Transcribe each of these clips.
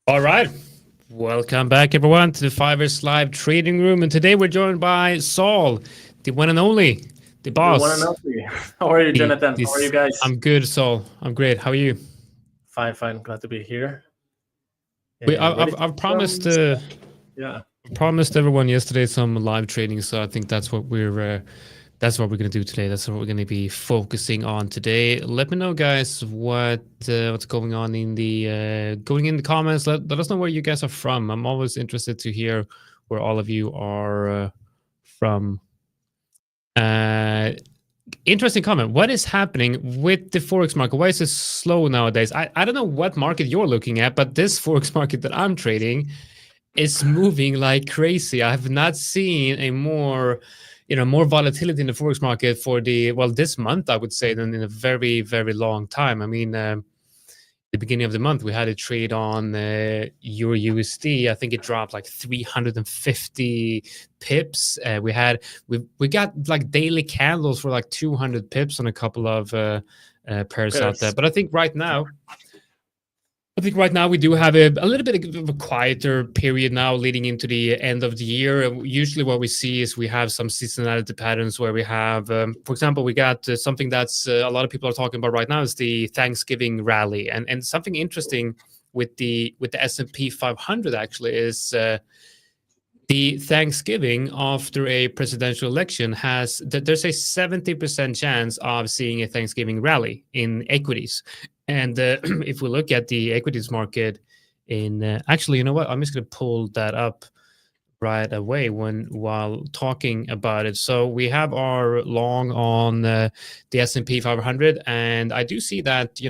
All right. Welcome back, everyone, to the 5ers live trading room. And today we're joined by Saul, the one and only, the boss. The one and only. How are you, Jonathan? How are you guys? I'm good, Saul. I'm great. How are you? Fine. Glad to be here. I've promised promised everyone yesterday some live trading, so I think that's what we're going to do today. That's what we're going to be focusing on today. Let me know, guys, what's going on in the comments. Let us know where you guys are from. I'm always interested to hear where all of you are from. Interesting comment. What is happening with the Forex market? Why is it slow nowadays? I don't know what market you're looking at, but this Forex market that I'm trading is moving like crazy. I have not seen a more volatility in the Forex market for this month, I would say, than in a very, very long time. I mean, the beginning of the month, we had a trade on Euro USD. I think it dropped like 350 pips. We got like daily candles for like 200 pips on a couple of pairs out there. But I think right now we do have a little bit of a quieter period now leading into the end of the year. Usually what we see is we have some seasonality patterns where we have, for example, we got something that's a lot of people are talking about right now is the Thanksgiving rally. And something interesting with the S&P 500 actually is the Thanksgiving after a presidential election there's a 70% chance of seeing a Thanksgiving rally in equities. And if we look at the equities market actually, you know what? I'm just going to pull that up right away while talking about it. So we have our long on the S&P 500, and I do see that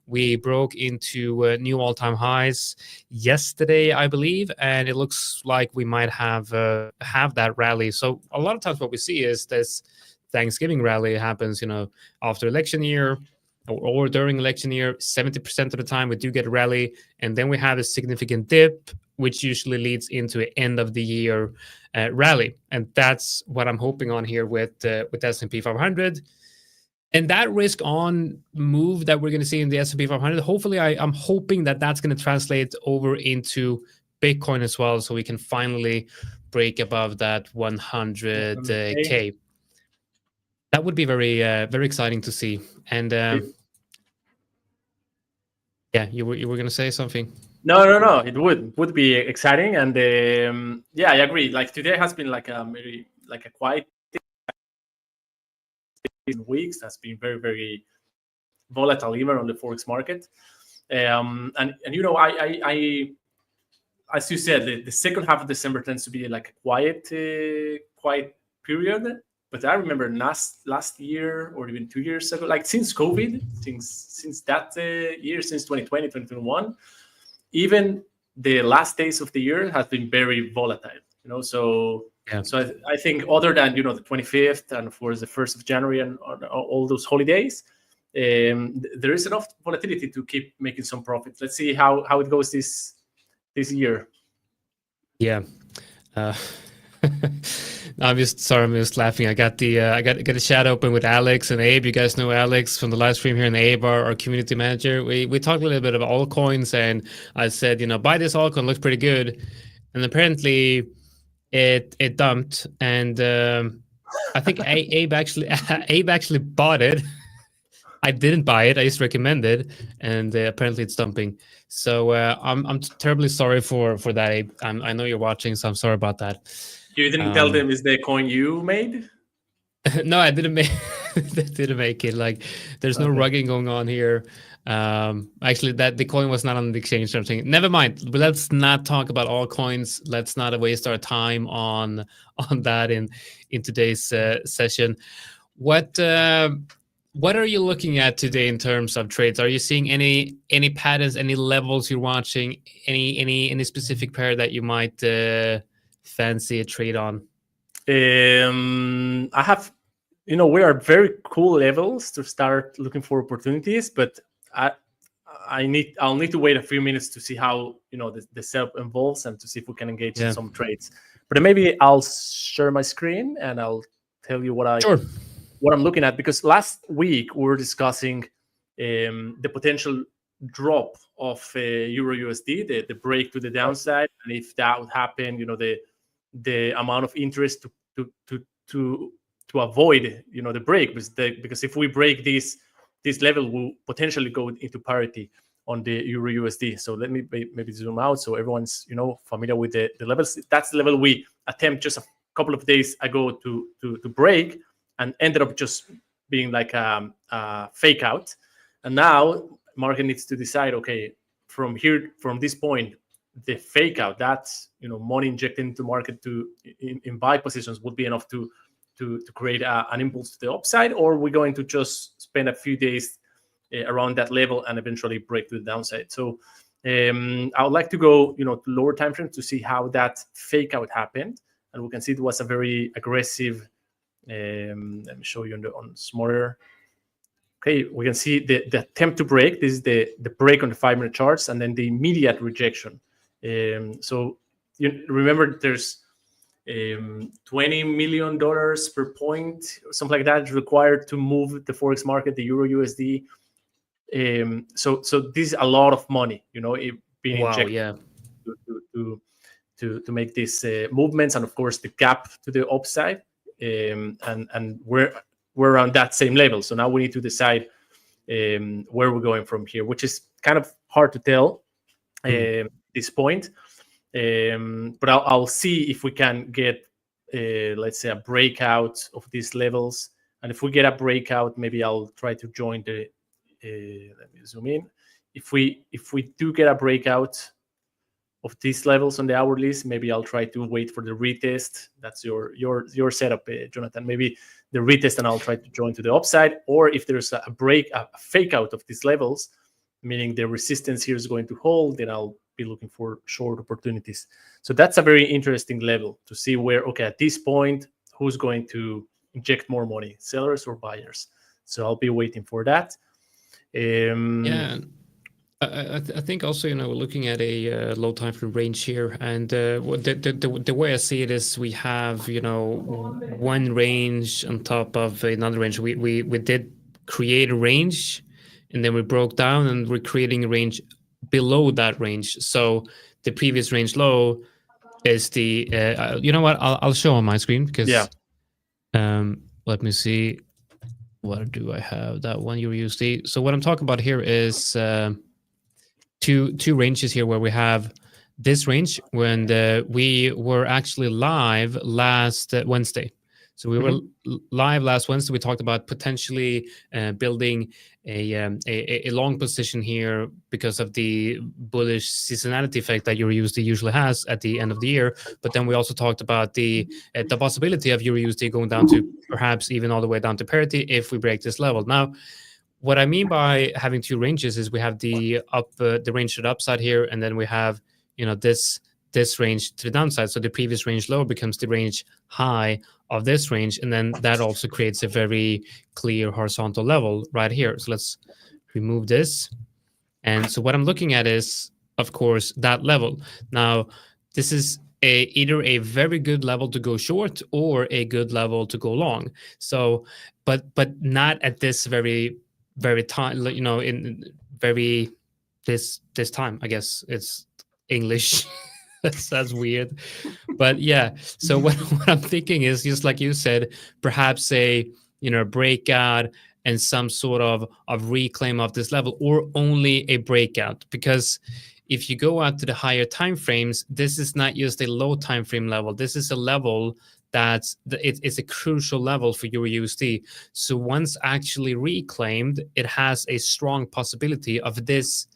we broke into new all-time highs yesterday, I believe, and it looks like we might have that rally. So a lot of times what we see is this Thanksgiving rally happens after election year or during election year. 70% of the time we do get a rally, and then we have a significant dip, which usually leads into an end of the year rally. And that's what I'm hoping on here with S&P 500. And that risk on move that we're going to see in the S&P 500, hopefully I'm hoping that that's going to translate over into Bitcoin as well, so we can finally break above that 100K. That would be very, very exciting to see. And yeah, you were going to say something. No. It would be exciting, and yeah, I agree. Like today has been like a quiet weeks. That's been very, very volatile even on the Forex market. And I as you said, the second half of December tends to be like a quiet period. But I remember last year or even 2 years ago, like since COVID, since that year, since 2020, 2021, even the last days of the year has been very volatile. So yeah. So I think other than the 25th and of course the 1st of January and all those holidays, there is enough volatility to keep making some profits. Let's see how it goes this year. Yeah. I'm just laughing. I got a chat open with Alex and Abe. You guys know Alex from the live stream here, and Abe, our community manager. We talked a little bit about altcoins, and I said, buy this altcoin, looks pretty good, and apparently it dumped, and I think Abe actually bought it. I didn't buy it. I just recommended, and apparently it's dumping. So I'm terribly sorry for that, Abe. I know you're watching, so I'm sorry about that. You didn't tell them it's the coin you made? No, I didn't make it. Like, there's no rugging going on here. Actually, that the coin was not on the exchange or something. Never mind. But let's not talk about all coins. Let's not waste our time on that in today's session. What are you looking at today in terms of trades? Are you seeing any patterns, any levels you're watching, any specific pair that you might fancy a trade on? I have, we are very cool levels to start looking for opportunities, but I'll need to wait a few minutes to see how the setup evolves and to see if we can engage in some trades. But maybe I'll share my screen and I'll tell you what I'm looking at, because last week we were discussing the potential drop Euro USD, the break to the downside, and if that would happen, the amount of interest to avoid the break, because if we break this level, we'll potentially go into parity on the Euro USD. So let me maybe zoom out so everyone's familiar with the levels. That's the level we attempt just a couple of days ago to break, and ended up just being like a fake out. And now market needs to decide, okay, from this point, the fake out, that's money injected into market in buy positions would be enough to create an impulse to the upside, or we're going to just spend a few days around that level and eventually break to the downside. So I would like to go to lower time frames to see how that fake out happened, and we can see it was a very aggressive. Let me show you on smaller. Okay, we can see the attempt to break. This is the break on the 5-minute charts, and then the immediate rejection. So you remember there's $20 million per point, something like that, is required to move the Forex market, the Euro USD. So this is a lot of money, being injected to make these movements, and of course the gap to the upside, and we're around that same level. So now we need to decide where we're going from here, which is kind of hard to tell at this point. But I'll see if we can get, let's say, a breakout of these levels. And if we get a breakout, maybe I'll try to join the. Let me zoom in. If we do get a breakout of these levels on the hourlies, maybe I'll try to wait for the retest. That's your setup, Jonathan. Maybe the retest, and I'll try to join to the upside. Or if there's a fake out of these levels, meaning the resistance here is going to hold, then I'll be looking for short opportunities. So that's a very interesting level to see where, okay, at this point, who's going to inject more money, sellers or buyers? So I'll be waiting for that. Yeah, I think also, we're looking at a low time frame range here, and the way I see it is we have one range on top of another range. We did create a range, and then we broke down, and we're creating a range below that range. So the previous range low is the you know what, I'll show on my screen, because let me see, what do I have? That one Euro USD. So what I'm talking about here is two ranges here, where we have this range when we were actually live last Wednesday. So we were live last Wednesday. We talked about potentially building a long position here because of the bullish seasonality effect that Euro USD usually has at the end of the year. But then we also talked about the possibility of Euro USD going down to perhaps even all the way down to parity if we break this level. Now, what I mean by having two ranges is we have the range to the upside here, and then we have this range to the downside. So the previous range low becomes the range high of this range, and then that also creates a very clear horizontal level right here. So let's remove this. And so what I'm looking at is, of course, that level. Now, this is either a very good level to go short or a good level to go long. So, but not at this very time, in very this time. I guess it's English. That's weird, but yeah. So what I'm thinking is, just like you said, perhaps a breakout and some sort of reclaim of this level, or only a breakout. Because if you go out to the higher time frames, this is not just a low time frame level. This is a level it's a crucial level for Euro USD. So once actually reclaimed, it has a strong possibility of this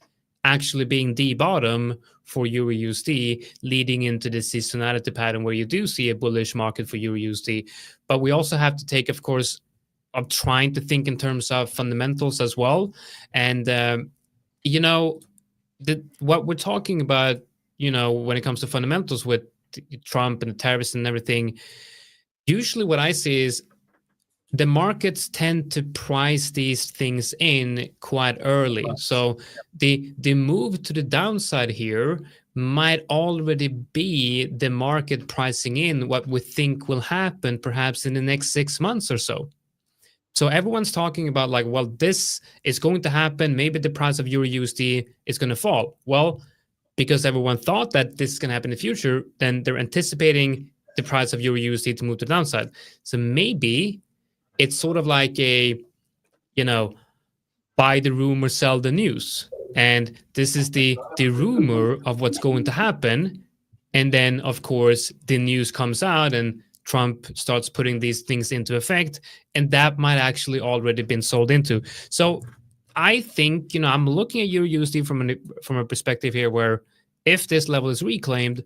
actually being the bottom for Euro USD, leading into the seasonality pattern where you do see a bullish market for Euro USD. But we also have to take, of course, of trying to think in terms of fundamentals as well. And what we're talking about, when it comes to fundamentals with Trump and the tariffs and everything, usually what I see is the markets tend to price these things in quite early. So the move to the downside here might already be the market pricing in what we think will happen perhaps in the next 6 months or so. So everyone's talking about like, well, this is going to happen. Maybe the price of Euro USD is going to fall. Well, because everyone thought that this is going to happen in the future, then they're anticipating the price of Euro USD to move to the downside. So maybe it's sort of like a, buy the rumor, sell the news. And this is the rumor of what's going to happen. And then, of course, the news comes out and Trump starts putting these things into effect. And that might actually already been sold into. So I think, I'm looking at Euro USD from a perspective here where if this level is reclaimed,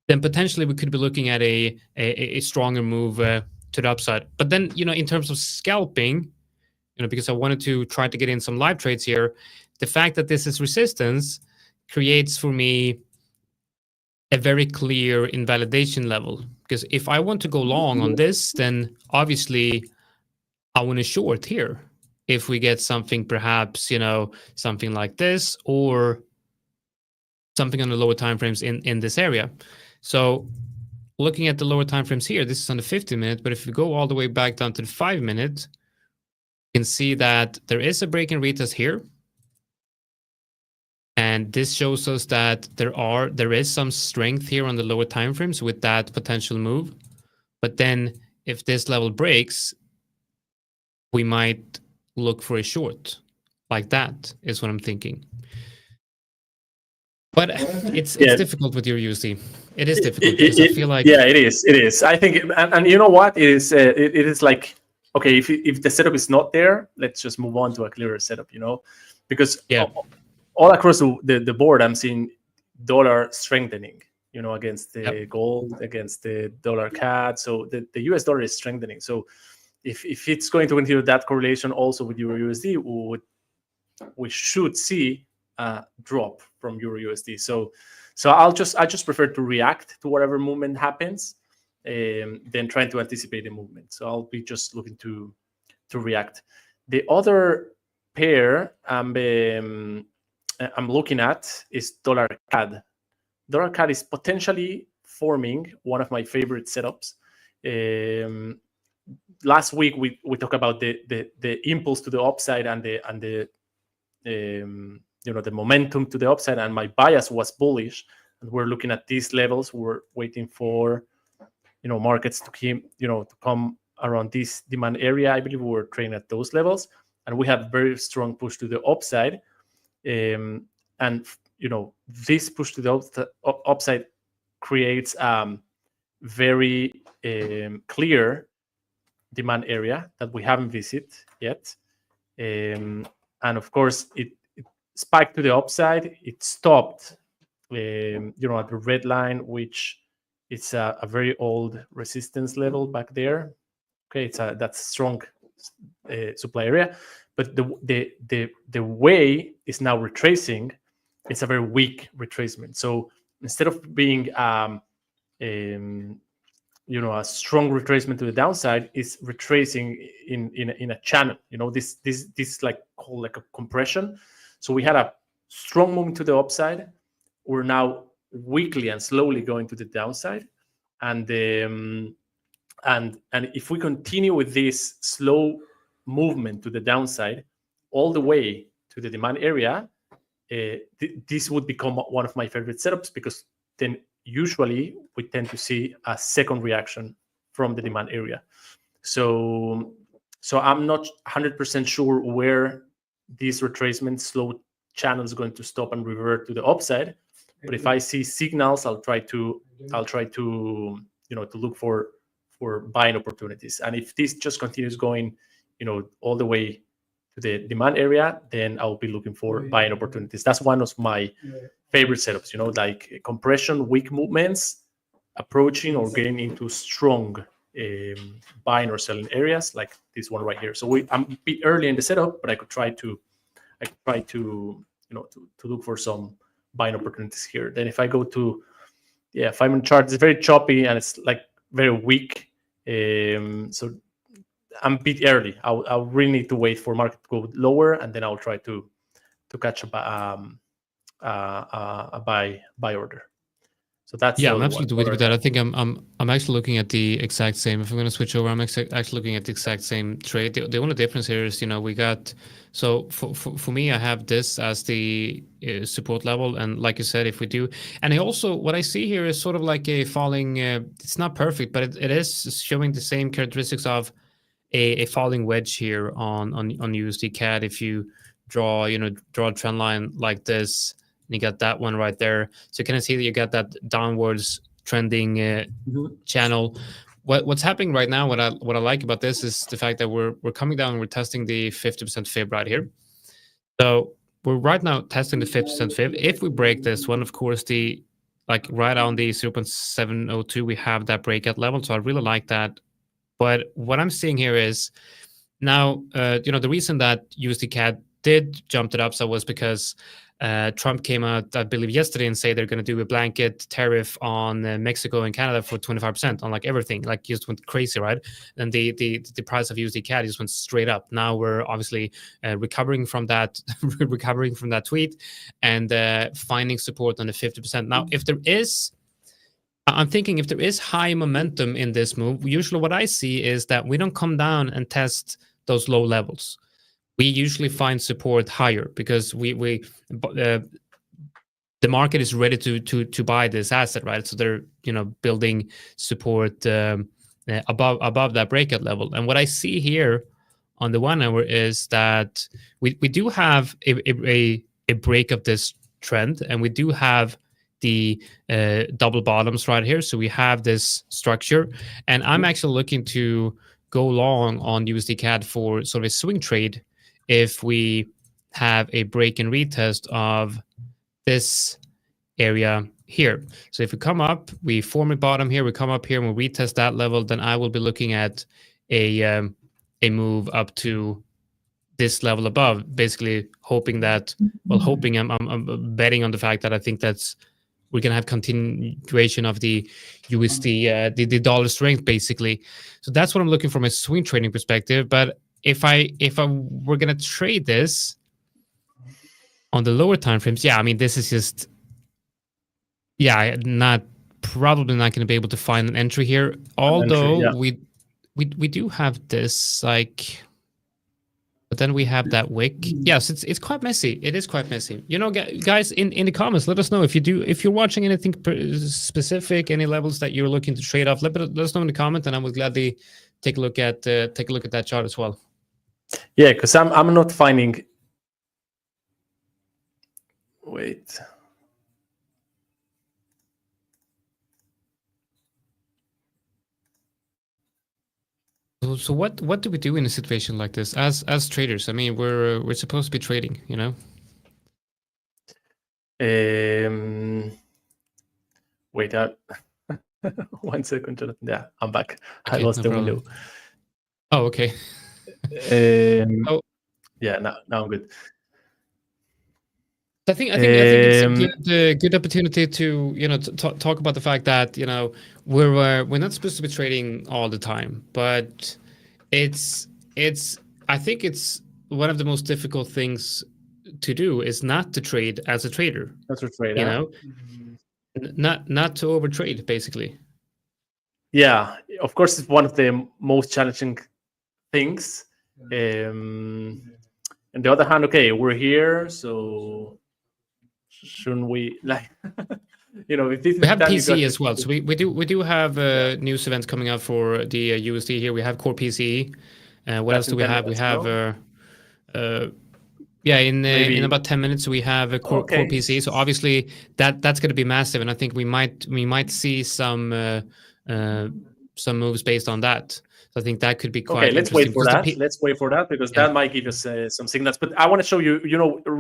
then potentially we could be looking at a stronger move to the upside. But then, in terms of scalping, because I wanted to try to get in some live trades here, the fact that this is resistance creates for me a very clear invalidation level. Because if I want to go long on this, then obviously I want to short here. If we get something, perhaps, something like this, or something on the lower time frames in this area. So looking at the lower time frames here, this is on the 50-minute, but if we go all the way back down to the 5-minute, you can see that there is a break and retest here. And this shows us that there is some strength here on the lower time frames with that potential move. But then if this level breaks, we might look for a short. Like that is what I'm thinking. But it's difficult with your USD. It is difficult because I feel like it is. I think, and you know what? It is like, okay, if the setup is not there, let's just move on to a clearer setup. Because all across the board, I'm seeing dollar strengthening. Against the gold, against the dollar CAD. So the US dollar is strengthening. So if it's going to continue that correlation also with Euro USD, we should see a drop from Euro USD. So I just prefer to react to whatever movement happens than trying to anticipate the movement. So I'll be just looking to react. The other pair I'm looking at is dollar CAD. Dollar CAD is potentially forming one of my favorite setups. Last week we talked about the impulse to the upside and the the momentum to the upside, and my bias was bullish. And we're looking at these levels. We're waiting for markets to keep to come around this demand area. I believe we were trading at those levels, and we had very strong push to the upside. And this push to the upside creates very clear demand area that we haven't visited yet. And of course, it spiked to the upside. It stopped, at the red line, which it's a very old resistance level back there. Okay, that's strong supply area, but the way is now retracing. It's a very weak retracement. So instead of being a strong retracement to the downside, is retracing in a channel. This like called like a compression. So we had a strong movement to the upside. We're now weakly and slowly going to the downside, and if we continue with this slow movement to the downside all the way to the demand area, this would become one of my favorite setups, because then usually we tend to see a second reaction from the demand area. So I'm not 100% sure where this retracement slow channel is going to stop and revert to the upside. But if I see signals, I'll try to look for buying opportunities. And if this just continues going, all the way to the demand area, then I'll be looking for buying opportunities. That's one of my favorite setups, like compression, weak movements, approaching or getting into strong buying or selling areas, like this one right here. So I'm a bit early in the setup, but I could try to look for some buying opportunities here. Then if I go to 5-minute chart, it's very choppy and it's like very weak. So I'm a bit early. I'll really need to wait for market to go lower, and then I'll try to catch a buy order. So that's Yeah, the I'm other absolutely one. with that. I think I'm actually looking at the exact same. If I'm going to switch over, I'm actually looking at the exact same trade. The only difference here is, we got, so for me, I have this as the support level, and like you said, if we do, and I also, what I see here is sort of like a falling. It's not perfect, but it is showing the same characteristics of a falling wedge here on USD CAD. If you draw a trend line like this, and you got that one right there, so you can see that you got that downwards trending channel. What's happening right now, what I like about this is the fact that we're coming down and we're testing the 50% fib right here. So we're right now testing the 50% fib. If we break this one, of course, the like right on the 0.702, we have that breakout level. So I really like that. But what I'm seeing here is now, the reason that USD CAD did jump it up so was because Trump came out, I believe, yesterday and say they're going to do a blanket tariff on Mexico and Canada for 25% on like everything, like just went crazy, right? And the price of USD CAD just went straight up. Now we're obviously recovering from that, tweet, and finding support on the 50%. Now, I'm thinking if there is high momentum in this move, usually what I see is that we don't come down and test those low levels. We usually find support higher because the market is ready to buy this asset, right? So they're building support above that breakout level. And what I see here on the 1 hour is that we do have a break of this trend, and we do have the double bottoms right here. So we have this structure, and I'm actually looking to go long on USD CAD for sort of a swing trade if we have a break and retest of this area here. So if we come up, we form a bottom here, we come up here and we retest that level, then I will be looking at a move up to this level above, basically hoping that, I'm betting on the fact that I think we're going to have continuation of the USD, the dollar strength, basically. So that's what I'm looking from a swing trading perspective. But if we're going to trade this on the lower time frames, this is just, probably not going to be able to find an entry here. Although we do have this, like, but then we have that wick. Yes, it's quite messy. It is quite messy. Guys, in the comments, let us know if you're watching anything specific, any levels that you're looking to trade off. Let us know in the comment, and I will gladly take a look at that chart as well. Yeah, because I'm not finding. Wait. So what do we do in a situation like this as traders? I mean, we're supposed to be trading, Wait out. 1 second, Jonathan. Yeah, I'm back. Okay, I lost the window. Oh, okay. Yeah, now I'm good. I think it's a good opportunity to talk about the fact that we're not supposed to be trading all the time, but I think it's one of the most difficult things to do is not to trade as a trader. Not to trade, not to overtrade, basically. Yeah, of course, it's one of the most challenging things. On the other hand, okay, we're here, so shouldn't we like if this we have PC as well, so we do have news events coming out for the USD here. We have core PCE. What else do we have? We have in about 10 minutes we have a core PCE. So obviously that's going to be massive, and I think we might see some moves based on that. So I think that could be quite let's wait for that. Let's wait for that because that might give us some signals. But I want to show you.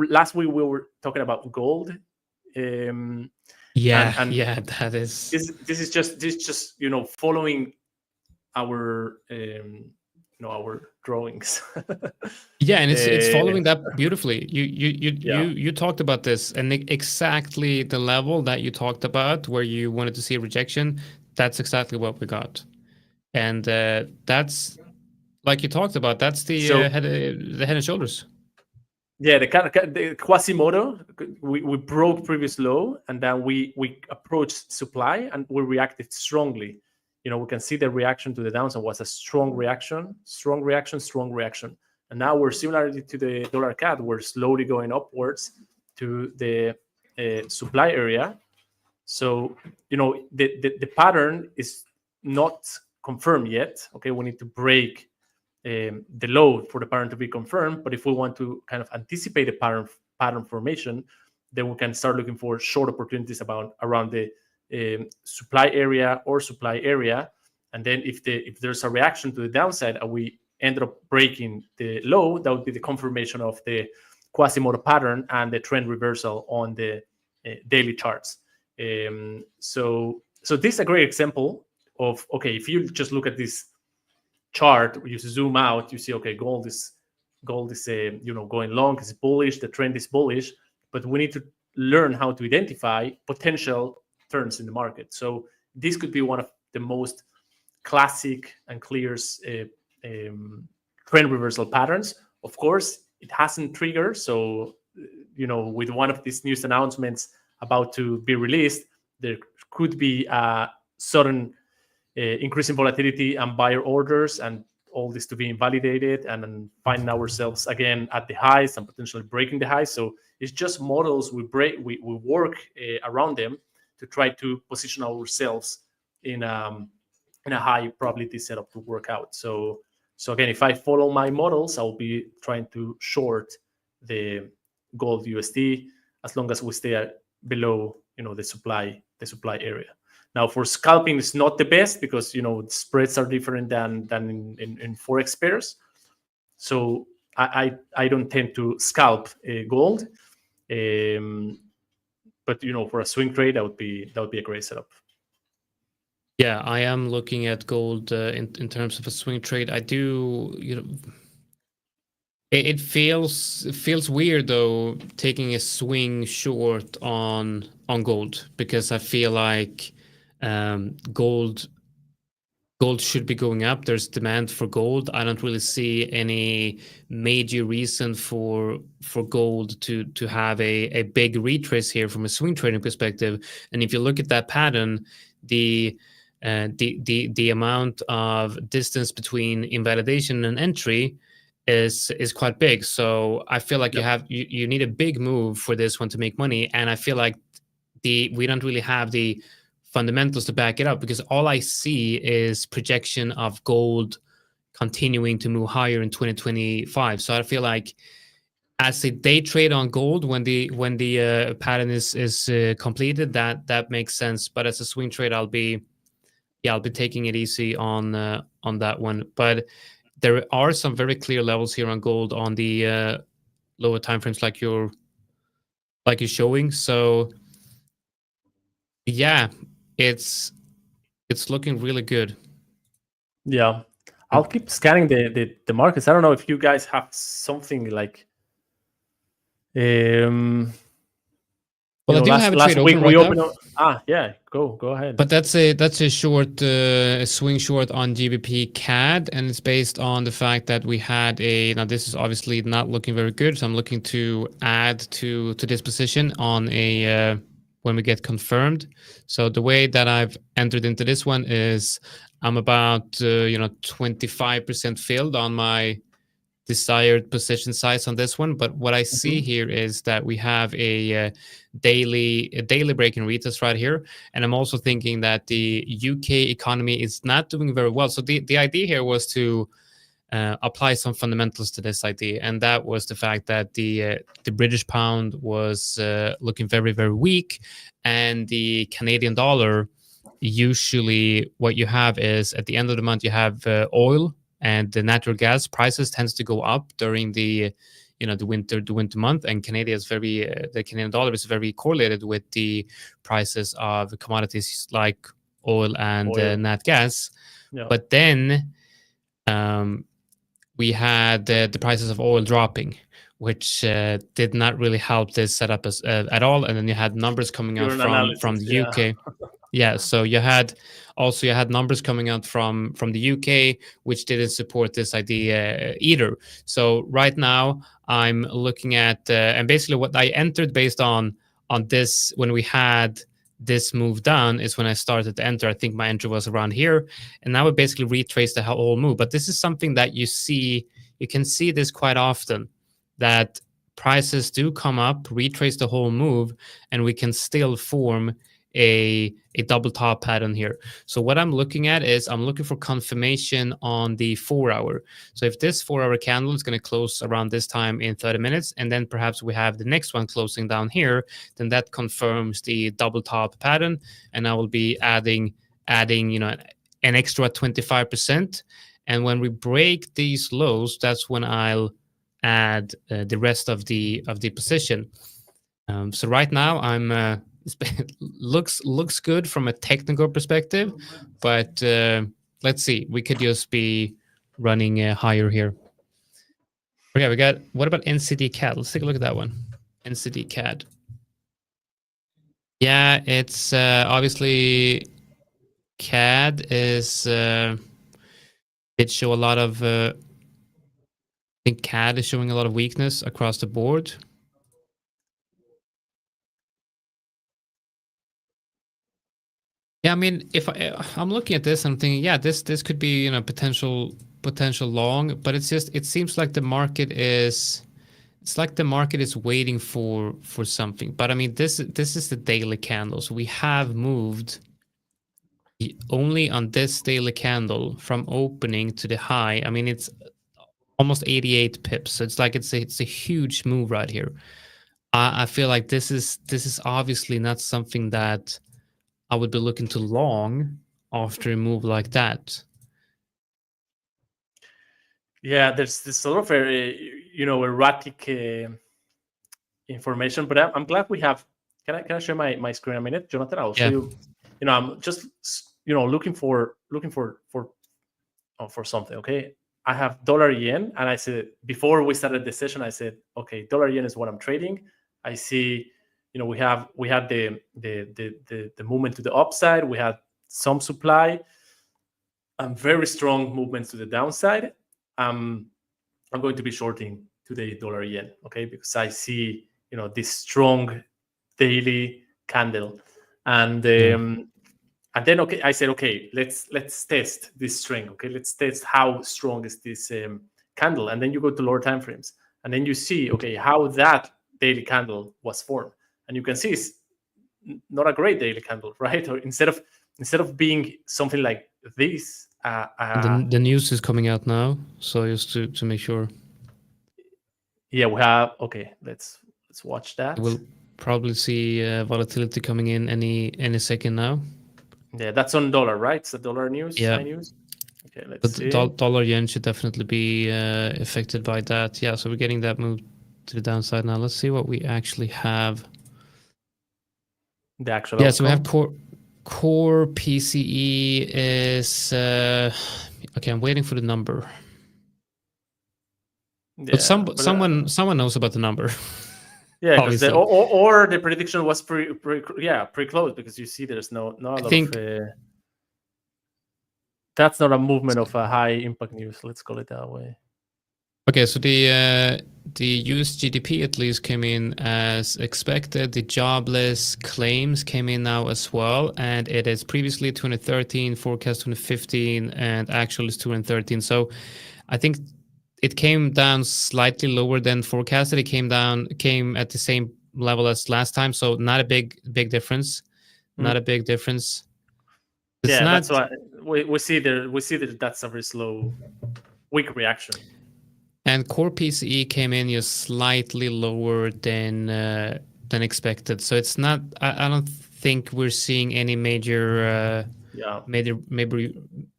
Last week we were talking about gold. That is. This is just following our our drawings. And it's following that beautifully. You talked about this, and exactly the level that you talked about where you wanted to see a rejection. That's exactly what we got, and that's like you talked about. That's the head and shoulders. Yeah, the Quasimodo, we broke previous low, and then we approached supply, and we reacted strongly. We can see the reaction to the downside was a strong reaction, strong reaction, strong reaction. And now we're similarly to the dollar CAD, we're slowly going upwards to the supply area. So, the pattern is not confirmed yet. Okay, we need to break the low for the pattern to be confirmed. But if we want to kind of anticipate the pattern formation, then we can start looking for short opportunities around the supply area or supply area. And then if there's a reaction to the downside and we ended up breaking the low, that would be the confirmation of the Quasimodo pattern and the trend reversal on the daily charts. So this is a great example of, okay, if you just look at this chart, you zoom out, you see, okay, gold is going long, it's bullish, the trend is bullish, but we need to learn how to identify potential turns in the market. So this could be one of the most classic and clear trend reversal patterns. Of course, it hasn't triggered, so with one of these news announcements about to be released, there could be a sudden increase in volatility and buyer orders, and all this to be invalidated, and then finding ourselves again at the highs and potentially breaking the highs. So it's just models we work around them to try to position ourselves in a high probability setup to work out. So again, if I follow my models, I'll be trying to short the gold USD as long as we stay below the supply area. Now, for scalping, it's not the best because spreads are different than in Forex pairs. So I don't tend to scalp gold, but for a swing trade, that would be a great setup. Yeah, I am looking at gold in terms of a swing trade. I do, it feels weird though taking a swing short on gold, because I feel like gold should be going up. There's demand for gold. I don't really see any major reason for gold to have a big retrace here from a swing trading perspective. And if you look at that pattern, the amount of distance between invalidation and entry is quite big. So I feel like you need a big move for this one to make money, and I feel like we don't really have the fundamentals to back it up, because all I see is projection of gold continuing to move higher in 2025. So I feel like as a day trade on gold, when the pattern is completed, that makes sense. But as a swing trade, I'll be taking it easy on that one. But there are some very clear levels here on gold on the lower timeframes, like you're showing. So yeah, it's looking really good. Yeah, I'll keep scanning the markets. I don't know if you guys have something like well, I do have a trade open right now. Yeah, go ahead. But that's a short swing short on GBP CAD, and it's based on the fact that we had now this is obviously not looking very good, so I'm looking to add to this position on a when we get confirmed. So the way that I've entered into this one is I'm about 25% filled on my desired position size on this one. But what I see here is that we have a daily break and retest right here, and I'm also thinking that the UK economy is not doing very well. So the idea here was to apply some fundamentals to this idea, and that was the fact that the British pound was looking very, very weak, and the Canadian dollar, usually what you have is at the end of the month you have oil and the natural gas prices tends to go up during the winter month, and the Canadian dollar is very correlated with the prices of commodities like oil and nat gas. Yeah. But then we had the prices of oil dropping, which did not really help this setup at all. And then you had numbers coming out from the UK. Yeah, so you had numbers coming out from the UK, which didn't support this idea either. So right now I'm looking at and basically what I entered based on this when we had this move down is when I started to enter. I think my entry was around here, and now we basically retrace the whole move. But this is something that you can see this quite often, that prices do come up, retrace the whole move, and we can still form a double top pattern here. So what I'm looking at is I'm looking for confirmation on the 4 hour. So if this 4 hour candle is going to close around this time in 30 minutes, and then perhaps we have the next one closing down here, then that confirms the double top pattern, and I will be adding an extra 25%. And when we break these lows, that's when I'll add the rest of the position. So right now I'm looks good from a technical perspective, but let's see. We could just be running higher here. Okay, what about NCD CAD? Let's take a look at that one. NCD CAD. Yeah, it's obviously CAD is did show a lot of. I think CAD is showing a lot of weakness across the board. Yeah, I mean, if I'm looking at this, I'm thinking, yeah, this could be potential long, but it seems like the market is waiting for something. But I mean, this is the daily candles. We have moved only on this daily candle from opening to the high. I mean, it's almost 88 pips. So it's like it's a huge move right here. I feel like this is obviously not something that I would be looking to long after a move like that. Yeah, there's a lot of erratic information, but I'm glad we have. Can I share my screen a minute, Jonathan? I'll show you. I'm just looking for something. Okay, I have dollar yen, and I said before we started the session, I said, okay, dollar yen is what I'm trading. I see, we had the movement to the upside. We had some supply and very strong movements to the downside. I'm going to be shorting today dollar yen, okay, because I see this strong daily candle, and then okay, I said, okay, let's test this strength. Okay, let's test how strong is this candle, and then you go to lower time frames, and then you see, okay, how that daily candle was formed, and you can see it's not a great daily candle, right? Or instead of being something like this, the news is coming out now, so just to make sure. Yeah, we have. Okay, let's watch that. We'll probably see volatility coming in any second now. Yeah, that's on dollar, right? It's the dollar news. Yeah. High news. Okay, let's see. Dollar yen should definitely be affected by that. Yeah, so we're getting that move to the downside now. Let's see what we actually have. The actual. Yeah, so we have core PCE is okay. I'm waiting for the number. Yeah, but someone knows about the number. Yeah, because or the prediction was pretty close, because you see there's not a lot of. That's not a movement of a high impact news. Let's call it that way. Okay, so the US GDP at least came in as expected. The jobless claims came in now as well, and it is previously 213, forecast 215, and actual is 213. So I think it came down slightly lower than forecasted. It came at the same level as last time, so not a big difference. Not a big difference. That's why we see that that's a very slow, weak reaction. And core PCE came in just slightly lower than expected. So it's not. I don't think we're seeing any major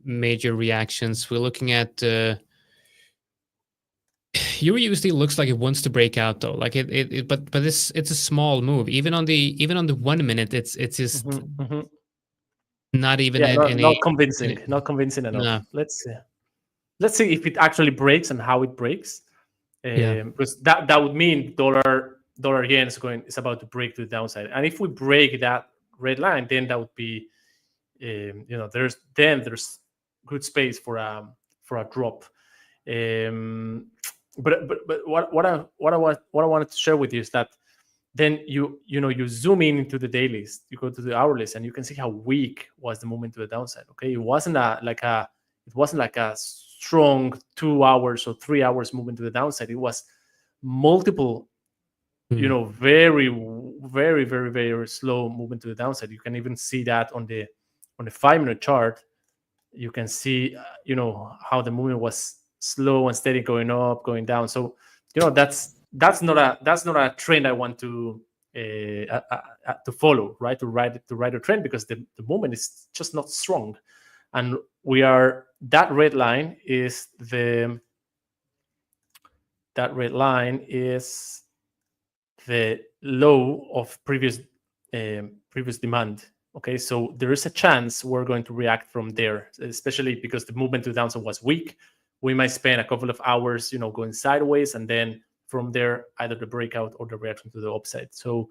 reactions. We're looking at. USD looks like it wants to break out though. Like but it's a small move. Even on the 1 minute, it's just not even not convincing. Not convincing enough. No. Let's see if it actually breaks and how it breaks. Because that would mean dollar yen is about to break to the downside. And if we break that red line, then that would be there's good space for a drop. But what I wanted to share with you is that then you zoom in into the dailies, you go to the hourlies, and you can see how weak was the movement to the downside. Okay, it wasn't like a strong 2 hours or 3 hours movement to the downside. It was multiple, very, very, very, very slow movement to the downside. You can even see that on the 5-minute chart. You can see how the movement was slow and steady, going up, going down. So that's not a trend I want to follow, right? To ride a trend, because the movement is just not strong, and that red line is the low of previous demand. Okay, so there is a chance we're going to react from there, especially because the movement to the downside was weak. We might spend a couple of hours, going sideways, and then from there, either the breakout or the reaction to the upside. So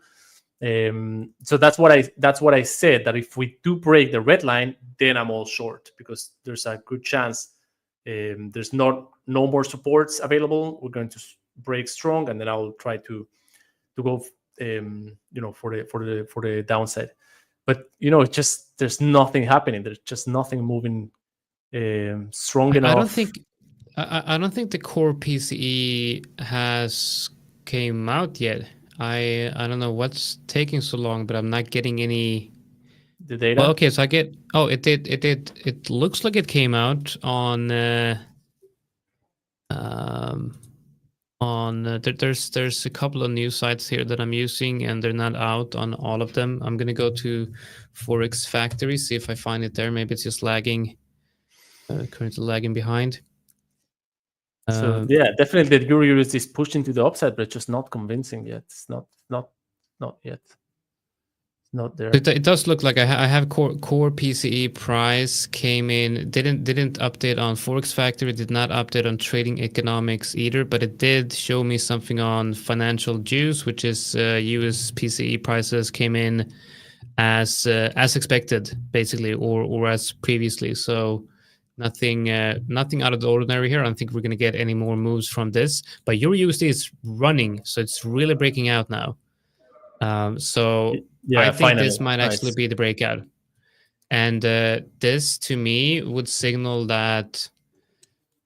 that's what I said, that if we do break the red line, then I'm all short, because there's a good chance there's no more supports available. We're going to break strong, and then I'll try to go for the downside. But just there's nothing happening. There's just nothing moving strong enough. I don't think the core PCE has came out yet. I don't know what's taking so long, but I'm not getting any. The data. Well, okay, so I get. Oh, it did. It looks like it came out on. There's a couple of news sites here that I'm using, and they're not out on all of them. I'm gonna go to Forex Factory, see if I find it there. Maybe it's just lagging. Currently lagging behind. So yeah, definitely the euro USD is pushing to the upside, but it's just not convincing yet. It's not yet. It's not there. It does look like I have core PCE price came in, didn't update on Forex Factory, did not update on Trading Economics either, but it did show me something on Financial Juice, which is US PCE prices came in as expected, basically, or as previously. So nothing out of the ordinary here. I don't think we're going to get any more moves from this. But Euro USD is running, so it's really breaking out now. So yeah, I think finally. this might actually be the breakout. And this, to me, would signal that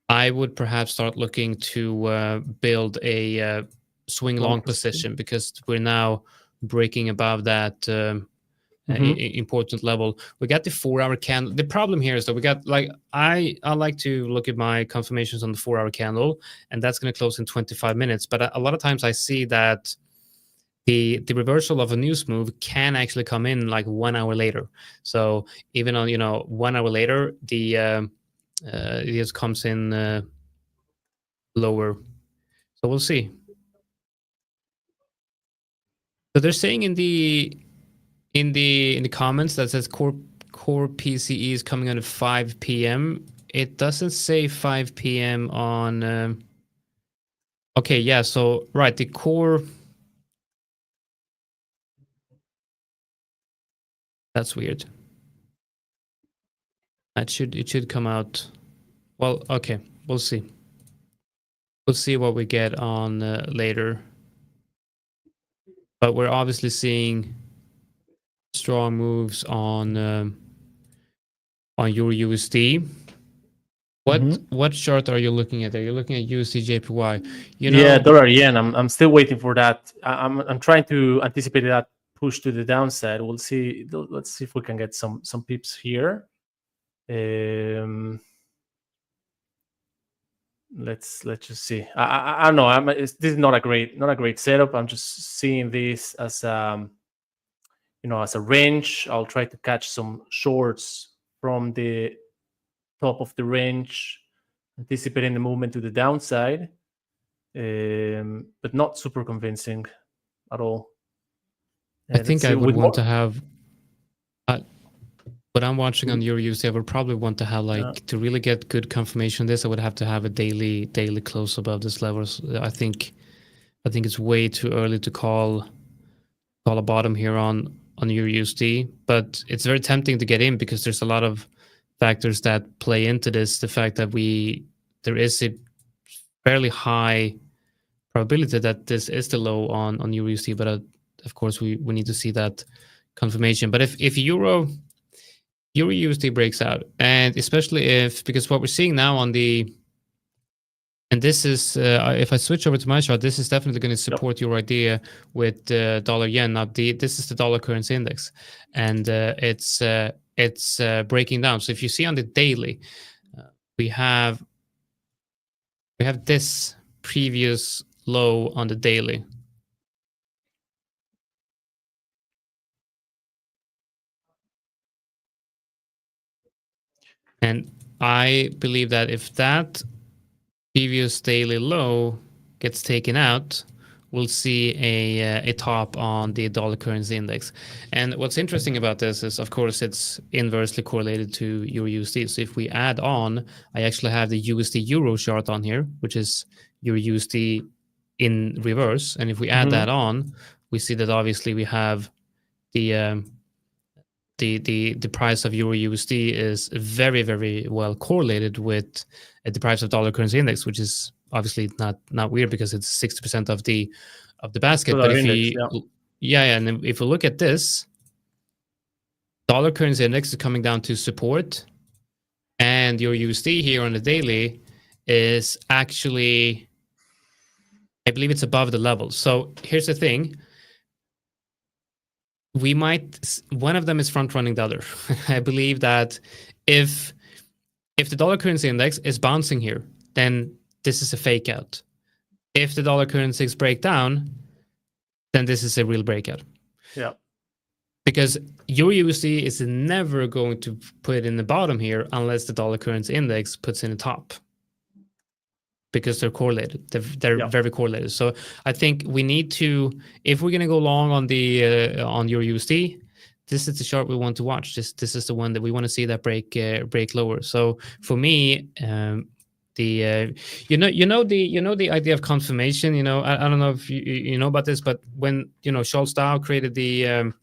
I would perhaps start looking to build a swing long position, because we're now breaking above that important level. We got the 4-hour candle. The problem here is that we got, like, I like to look at my confirmations on the 4-hour candle, and that's going to close in 25 minutes. But a lot of times I see that the reversal of a news move can actually come in like 1 hour later. So even on 1 hour later, the it just comes in lower. So we'll see. So they're saying in the comments that says core PCE is coming on at 5 p.m. It doesn't say 5 p.m. on. Okay, yeah. So right, the core. That's weird. It should come out. Well, okay, we'll see. We'll see what we get on later. But we're obviously seeing strong moves on Euro USD. What chart are you looking at there? You're looking at USD JPY. Yeah, dollar yen. I'm still waiting for that. I'm trying to anticipate that push to the downside. We'll see. Let's see if we can get some pips here. Let's just see. I don't know. This is not a great setup. I'm just seeing this as as a range. I'll try to catch some shorts from the top of the range, anticipating the movement to the downside, but not super convincing at all. I think I would want to have. What I'm watching on Euro USD, I would probably want to have to really get good confirmation of this. I would have to have a daily close above this level. So I think it's way too early to call a bottom here on Euro USD, but it's very tempting to get in because there's a lot of factors that play into this. The fact that there is a fairly high probability that this is the low on Euro USD, but of course we need to see that confirmation. But if Euro USD breaks out, and especially because what we're seeing now and this is, if I switch over to my chart, this is definitely going to support your idea with dollar yen. Now, this is the dollar currency index, and it's breaking down. So if you see on the daily, we have this previous low on the daily. And I believe that if that previous daily low gets taken out, we'll see a top on the dollar currency index. And what's interesting about this is, of course, it's inversely correlated to Euro USD. So if we add on, I actually have the USD Euro chart on here, which is Euro USD in reverse. And if we add that on, we see that obviously we have the price of Euro USD is very, very well correlated with the price of dollar currency index, which is obviously not weird because it's 60% of the basket. But if and if we look at this, dollar currency index is coming down to support, and your USD here on the daily is actually, I believe it's above the level. So here's the thing. One of them is front running the other. I believe that if the dollar currency index is bouncing here, then this is a fake out. If the dollar currencies break down, then this is a real breakout. Yeah. Because Euro USD is never going to put in the bottom here unless the dollar currency index puts in the top. Because they're correlated. They're very correlated. So I think we need to, if we're going to go long on the on Euro USD, this is the chart we want to watch. This is the one that we want to see that break lower. So for me, the idea of confirmation. I don't know if you know about this, but when Charles Dow created the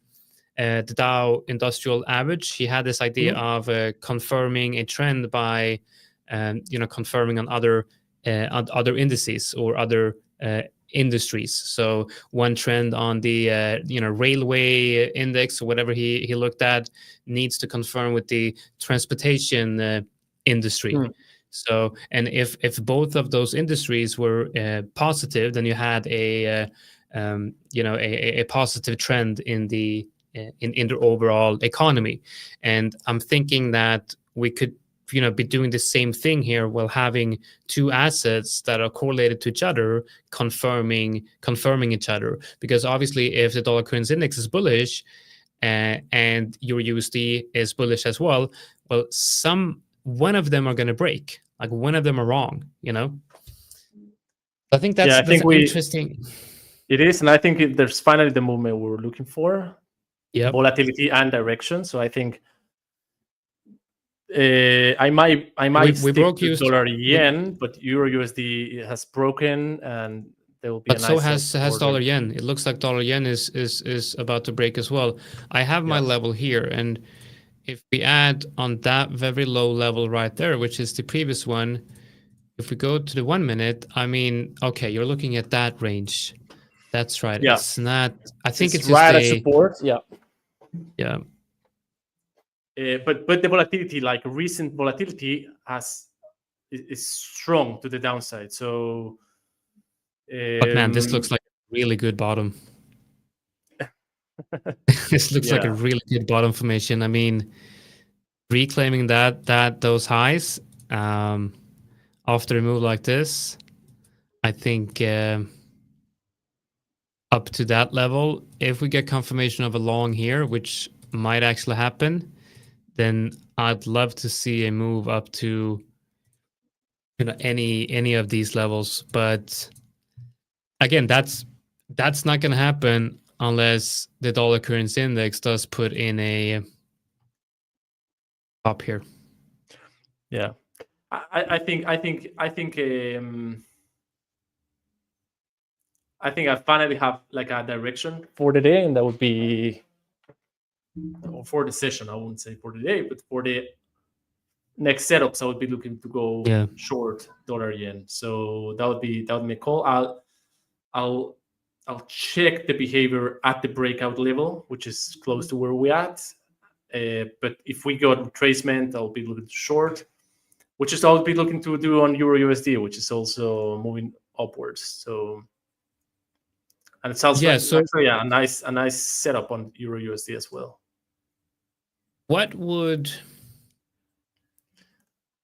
Dow Industrial Average, he had this idea of confirming a trend by confirming on other indices or other industries. So one trend on the railway index or whatever he looked at needs to confirm with the transportation industry. So, and if both of those industries were positive, then you had a positive trend in the overall economy. And I'm thinking that we could be doing the same thing here while having two assets that are correlated to each other, confirming each other. Because obviously, if the dollar currency index is bullish and Euro USD is bullish as well, one of them are going to break. Like one of them are wrong. I think that's interesting. It is, and I think there's finally the movement we were looking for. Yeah, volatility and direction. So I think. I might stick to dollar yen, but Euro USD has broken, and there will be. But so has dollar yen. It looks like dollar yen is about to break as well. I have my level here, and if we add on that very low level right there, which is the previous one, if we go to the 1 minute, I mean, okay, you're looking at that range. That's right. Yeah. It's not. I think it's right just at support. Yeah. Yeah. But the volatility, like recent volatility, is strong to the downside. So, but man, this looks like a really good bottom. This looks like a really good bottom formation. I mean, reclaiming those highs after a move like this, I think up to that level, if we get confirmation of a long here, which might actually happen, then I'd love to see a move up to any of these levels. But again, that's not going to happen unless the dollar currency index does put in a top here. Yeah, I think I finally have like a direction for the day, and that would be or for the session, I wouldn't say for the day, but for the next setups, I would be looking to go short dollar yen. So that would be a call. I'll check the behavior at the breakout level, which is close to where we're at. But if we got retracement, I'll be looking to short, which is I'll be looking to do on Euro USD, which is also moving upwards. So, and it sounds like actually, a nice setup on Euro USD as well. What would?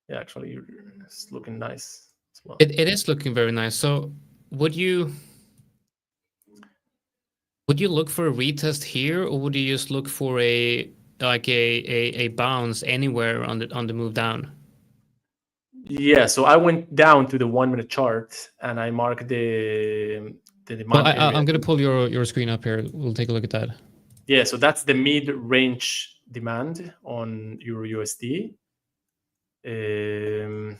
Yeah, actually, it's looking nice as well. It is looking very nice. So, would you look for a retest here, or would you just look for a bounce anywhere on the move down? Yeah, so I went down to the 1 minute chart and I marked the demand. Well, I'm going to pull your screen up here. We'll take a look at that. Yeah, so that's the mid-range demand on Euro USD. So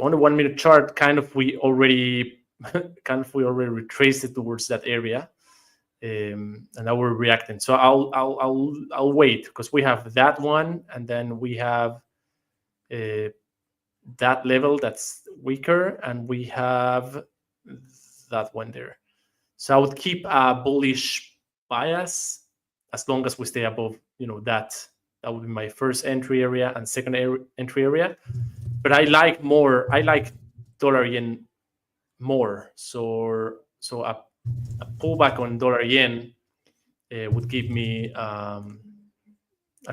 on the 1 minute chart, we already retraced it towards that area, and now we're reacting. So I'll wait because we have that one, and then we have that level that's weaker, and we have that one there. So I would keep a bullish bias as long as we stay above, that would be my first entry area and second entry area. But I like dollar yen more. So a pullback on dollar yen would give me a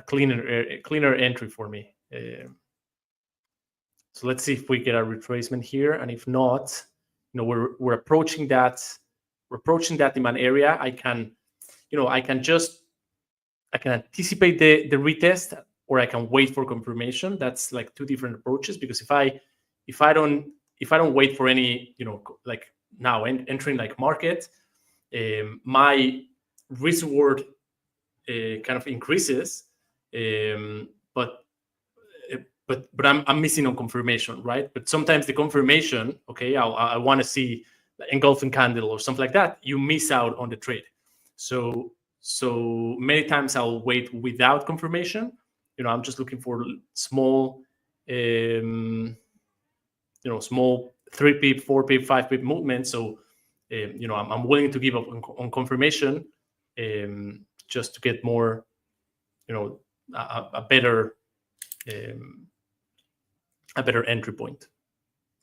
cleaner entry for me. So let's see if we get a retracement here, and if not, we're approaching that demand area. I can anticipate the retest, or I can wait for confirmation. That's like two different approaches, because if I don't wait for any, like now entering like market, my risk reward kind of increases, but I'm missing on confirmation, right? But sometimes the confirmation, okay, I want to see engulfing candle or something like that, you miss out on the trade. So many times I'll wait without confirmation. I'm just looking for small, small 3 pip, 4 pip, 5 pip movement. So, I'm willing to give up on confirmation, just to get more, a better entry point.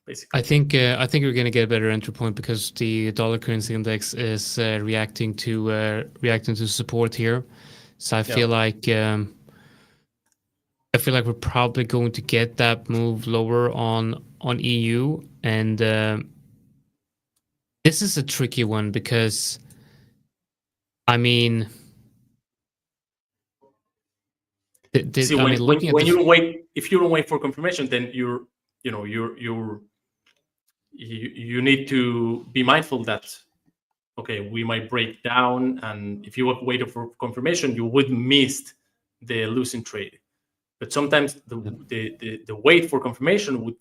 Basically. I think we're going to get a better entry point because the dollar currency index is reacting to support here. So I feel like we're probably going to get that move lower on EU, and this is a tricky one because, I mean, if you don't wait for confirmation, then you need to be mindful that, okay, we might break down, and if you wait for confirmation, you would miss the losing trade. But sometimes the wait for confirmation would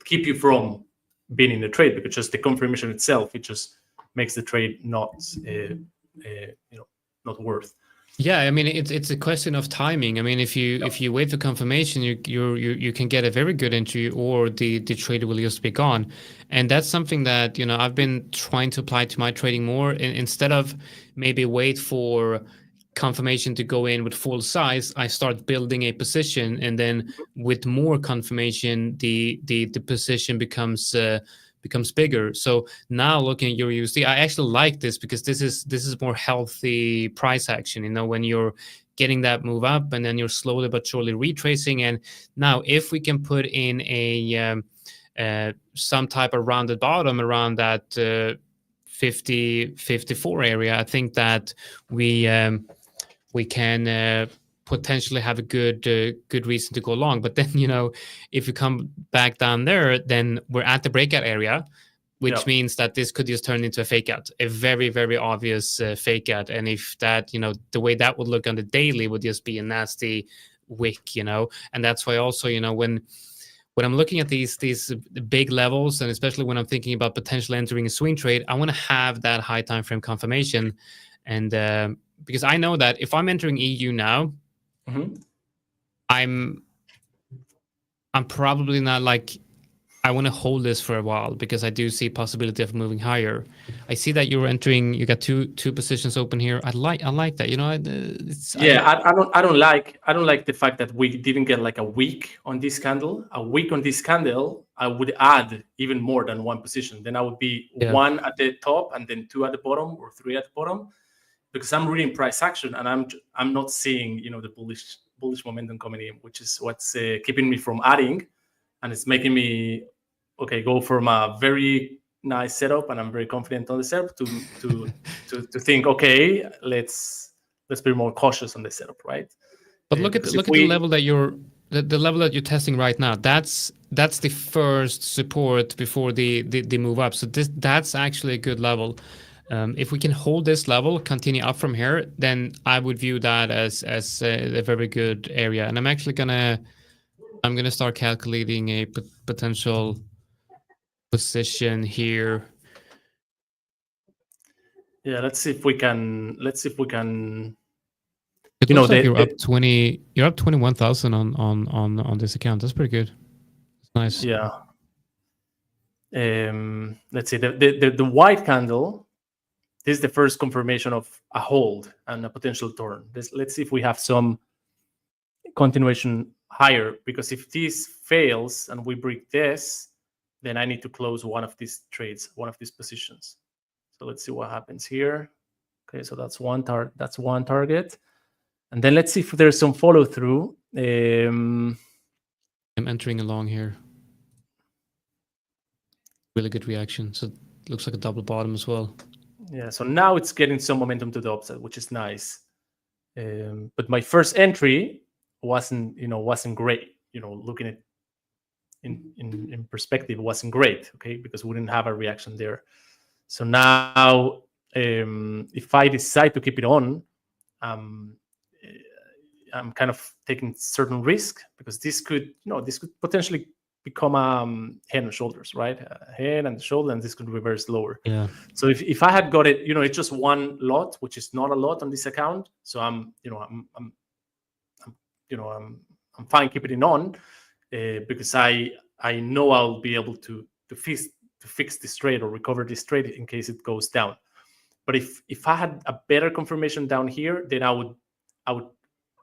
keep you from being in the trade, because just the confirmation itself, it just makes the trade not worth. Yeah, I mean, it's a question of timing. I mean, if you wait for confirmation, you can get a very good entry, or the trade will just be gone. And that's something that I've been trying to apply to my trading more. Instead of maybe wait for confirmation to go in with full size, I start building a position, and then with more confirmation, the position becomes bigger. So now looking at Euro USD, I actually like this because this is more healthy price action. When you're getting that move up, and then you're slowly but surely retracing. And now, if we can put in a some type of rounded bottom around that 54 area, I think that we can potentially have a good reason to go long. But then, if you come back down there, then we're at the breakout area, which means that this could just turn into a fake out, a very, very obvious fake out. And if that, the way that would look on the daily would just be a nasty wick, and that's why also, when I'm looking at these big levels, and especially when I'm thinking about potentially entering a swing trade, I want to have that high time frame confirmation, and because I know that if I'm entering EU now, I'm probably not like, I want to hold this for a while because I do see possibility of moving higher. I see that you're entering. You got two positions open here. I like that. You know, I don't like the fact that we didn't get like a week on this candle. A week on this candle, I would add even more than one position. Then I would be one at the top and then two at the bottom or three at the bottom, because I'm reading price action and I'm not seeing, you know, the bullish momentum coming in, which is what's keeping me from adding, and it's making me go from a very nice setup, and I'm very confident on the setup to think, okay, let's be more cautious on the setup, right? But look at the level that the level that you're testing right now. That's the first support before the move up. So that's actually a good level. If we can hold this level, continue up from here, then I would view that as a very good area. And I'm actually gonna start calculating a potential position here. Yeah, let's see if we can. It looks like you're up 20. You're up 21,000 on this account. That's pretty good. It's nice. Yeah. Let's see the white candle. This is the first confirmation of a hold and a potential turn. Let's see if we have some continuation higher, because if this fails and we break this, then I need to close one of these trades, one of these positions. So let's see what happens here. Okay, so that's one target. And then let's see if there's some follow through. I'm entering along here. Really good reaction. So it looks like a double bottom as well. Yeah, so now it's getting some momentum to the upside, which is nice. But my first entry wasn't great. You know, looking at in perspective, wasn't great. Okay, because we didn't have a reaction there. So now, if I decide to keep it on, I'm kind of taking certain risk, because this could potentially become head and shoulders, right? Head and shoulder, and this could reverse lower. Yeah. So if I had got it, it's just one lot, which is not a lot on this account. So I'm fine keeping it on, because I know I'll be able to fix this trade or recover this trade in case it goes down. But if I had a better confirmation down here, then I would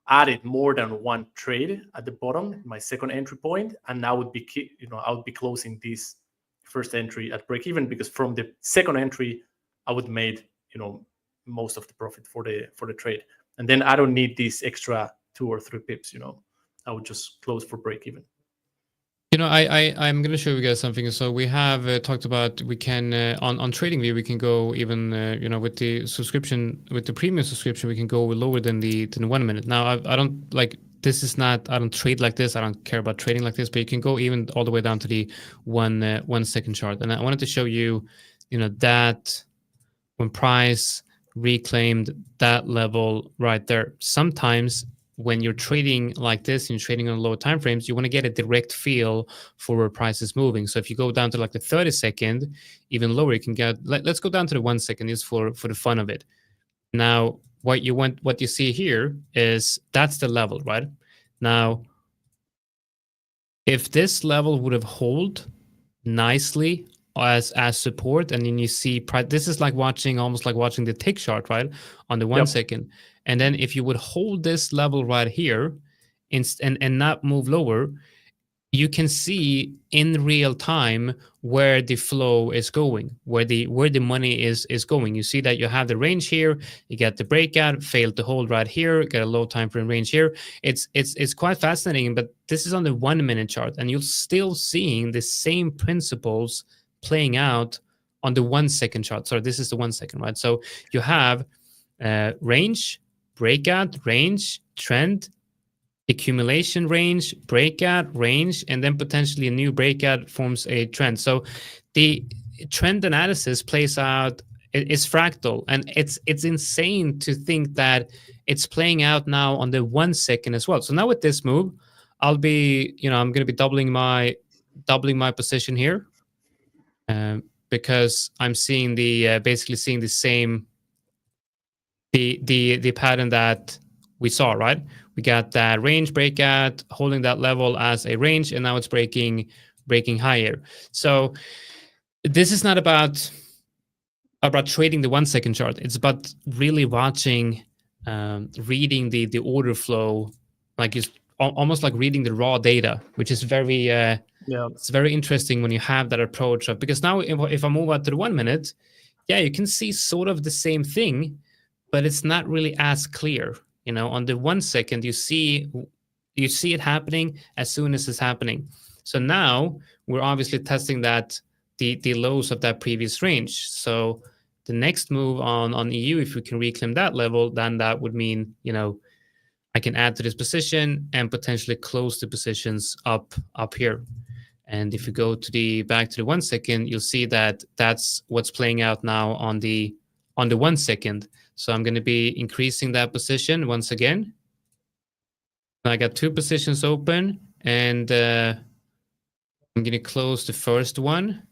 added more than one trade at the bottom, my second entry point, and I would be closing this first entry at break even, because from the second entry I would made most of the profit for the trade, and then I don't need these extra 2 or 3 pips. I would just close for break even. I'm going to show you guys something. So we have talked about, we can on TradingView we can go even with the subscription, with the premium subscription, we can go lower than the 1 minute. Now I don't like, this is not, I don't trade like this. I don't care about trading like this, but you can go even all the way down to the 1 second chart. And I wanted to show you, that when price reclaimed that level right there. Sometimes when you're trading like this and you're trading on low time frames, you want to get a direct feel for where price is moving. So if you go down to like the 30 second, even lower, you can get, let's go down to the 1 second, just for the fun of it. Now, what you see here is that's the level, right? Now, if this level would have held nicely as support, and then you see price, this is like almost like watching the tick chart, right? On the 1 second. And then if you would hold this level right here and not move lower, you can see in real time where the flow is going, where the money is going. You see that you have the range here, you get the breakout, failed to hold right here, get a low time frame range here. It's quite fascinating, but this is on the 1 minute chart, and you're still seeing the same principles playing out on the 1 second chart. Sorry, this is the 1 second, right? So you have range, breakout, range, trend, accumulation range, breakout, range, and then potentially a new breakout forms a trend. So the trend analysis plays out, it's fractal, and it's insane to think that it's playing out now on the 1 second as well. So now with this move, I'll be, I'm going to be doubling my doubling my position here, because I'm seeing the basically seeing the same the pattern that we saw, right? We got that range breakout, holding that level as a range, and now it's breaking higher. So this is not about trading the 1 second chart. It's about really watching, reading the order flow, like it's almost like reading the raw data, which is very it's very interesting when you have that approach of, because now if I move out to the 1 minute, yeah, you can see sort of the same thing, but it's not really as clear. On the 1 second, you see it happening as soon as it's happening. So now we're obviously testing that the lows of that previous range. So the next move on EU, if we can reclaim that level, then that would mean, I can add to this position and potentially close the positions up here. And if you go to back to the 1 second, you'll see that that's what's playing out now on the 1 second. So I'm going to be increasing that position once again. I got 2 positions open, and I'm going to close the first one,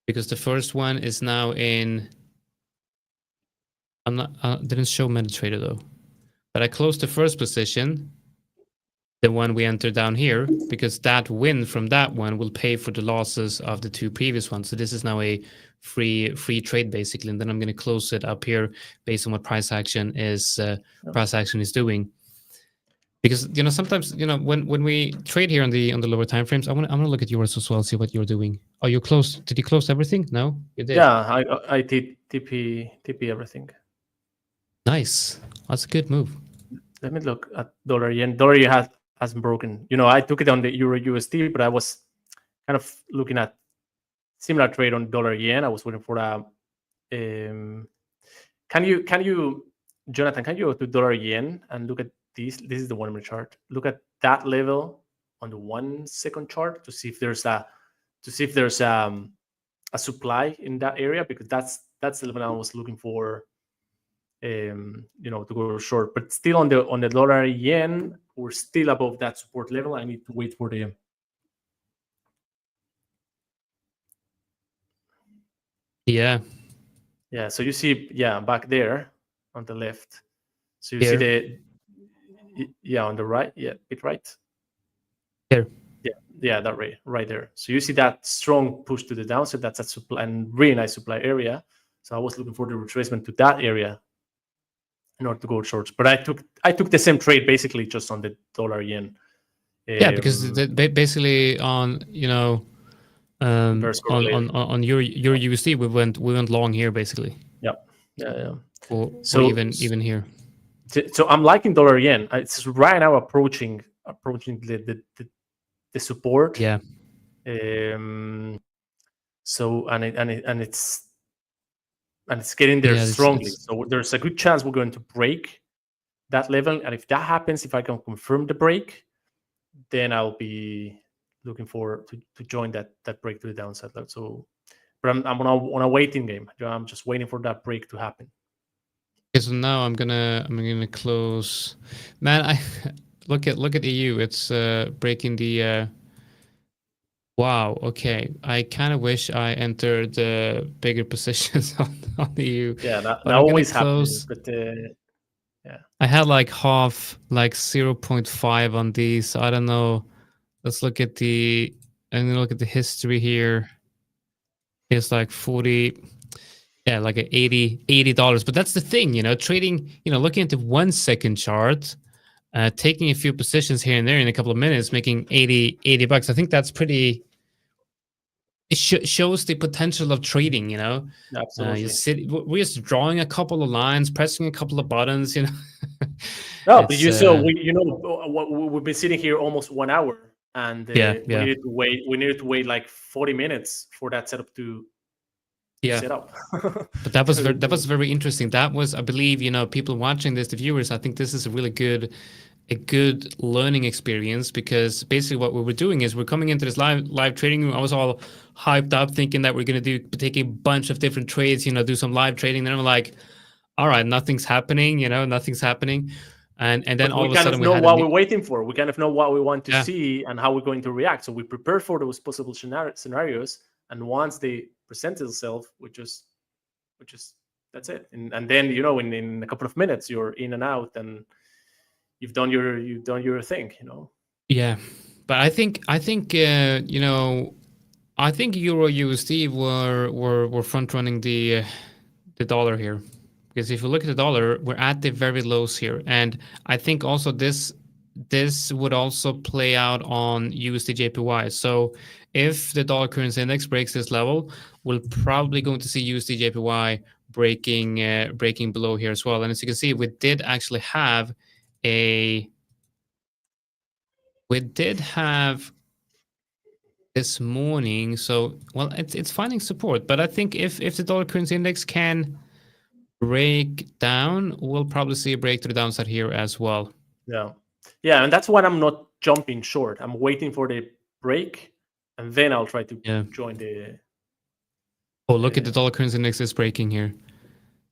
because the first one is now in. I'm not. Didn't show MetaTrader though, but I closed the first position, the one we entered down here, because that win from that one will pay for the losses of the 2 previous ones. So this is now a free trade basically, and then I'm going to close it up here based on what price action is doing. Because sometimes when we trade here on the lower time frames, I'm gonna look at yours as well, see what you're doing. Are you close? Did you close everything? No, you did. Yeah, I did TP everything. Nice, that's a good move. Let me look at dollar yen. Dollar yen hasn't broken. I took it on the Euro USD, but I was kind of looking at similar trade on dollar yen. I was waiting for a. Can you, Jonathan? Can you go to dollar yen and look at this? This is the 1 minute chart. Look at that level on the 1 second chart to see if there's a supply in that area, because that's the level I was looking for. To go short, but still on the dollar yen, we're still above that support level. I need to wait for the. Yeah. So you see, back there on the left. So you see on the right, bit right. Here. Yeah, that right there. So you see that strong push to the downside. That's a supply and really nice supply area. So I was looking for the retracement to that area in order to go shorts, but I took the same trade basically just on the dollar yen. Because basically on on your USD we went long here basically. Yeah. Or even here. So I'm liking dollar yen. It's right now approaching the support. Yeah. So it's getting there strongly. So there's a good chance we're going to break that level. And if that happens, if I can confirm the break, then I'll be looking forward to join that break to the downside. So, but I'm on a waiting game. I'm just waiting for that break to happen. Okay, so now I'm gonna close. Man, I look at EU. It's breaking the. Wow. Okay. I kind of wish I entered the bigger positions on the EU. Yeah, that always happens. But I had like 0.5 on these. So I don't know. Let's look at the history here. It's like 40. Yeah, like $80. But that's the thing, trading. Looking at the 1 second chart. Taking a few positions here and there in a couple of minutes, making $80. I think that's pretty. It shows the potential of trading. Absolutely. We're just drawing a couple of lines, pressing a couple of buttons. No, but we've been sitting here almost 1 hour, and we needed to wait like 40 minutes for that setup to set up. But that was very interesting. That was, I believe, people watching this, the viewers, I think this is a really good learning experience, because basically what we were doing is we're coming into this live trading room. I was all hyped up thinking that we're going to take a bunch of different trades, do some live trading. Then I'm like, all right, nothing's happening, nothing's happening. and then but all we of a kind sudden of we know had what we're waiting for. We kind of know what we want to Yeah. see and how we're going to react. So we prepare for those possible scenarios, and once they present themselves, we just that's it. And then in a couple of minutes you're in and out, and you've done your thing. Yeah, but I think I think Euro USD were front running the dollar here, because if you look at the dollar, we're at the very lows here, and I think also this would also play out on USD JPY. So if the dollar currency index breaks this level, we're probably going to see USD JPY breaking below here as well. And as you can see, we did have this morning. So, well, it's finding support, but I think if the dollar currency index can break down, we'll probably see a break to the downside here as well. Yeah, and that's why I'm not jumping short. I'm waiting for the break, and then I'll try to join the. Oh, look at the dollar currency index is breaking here.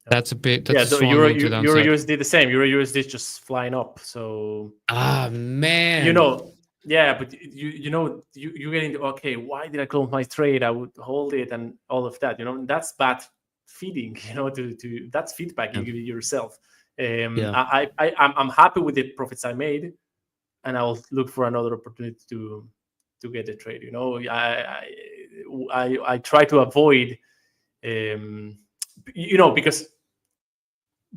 That's a bit. That's a strong Euro move to the downside. USD the same. Euro USD is just flying up. So. Man. Yeah, but you get into, okay, why did I close my trade? I would hold it and all of that. That's bad feeding. To that's feedback you give yourself. I'm happy with the profits I made, and I'll look for another opportunity to get the trade. I try to avoid, because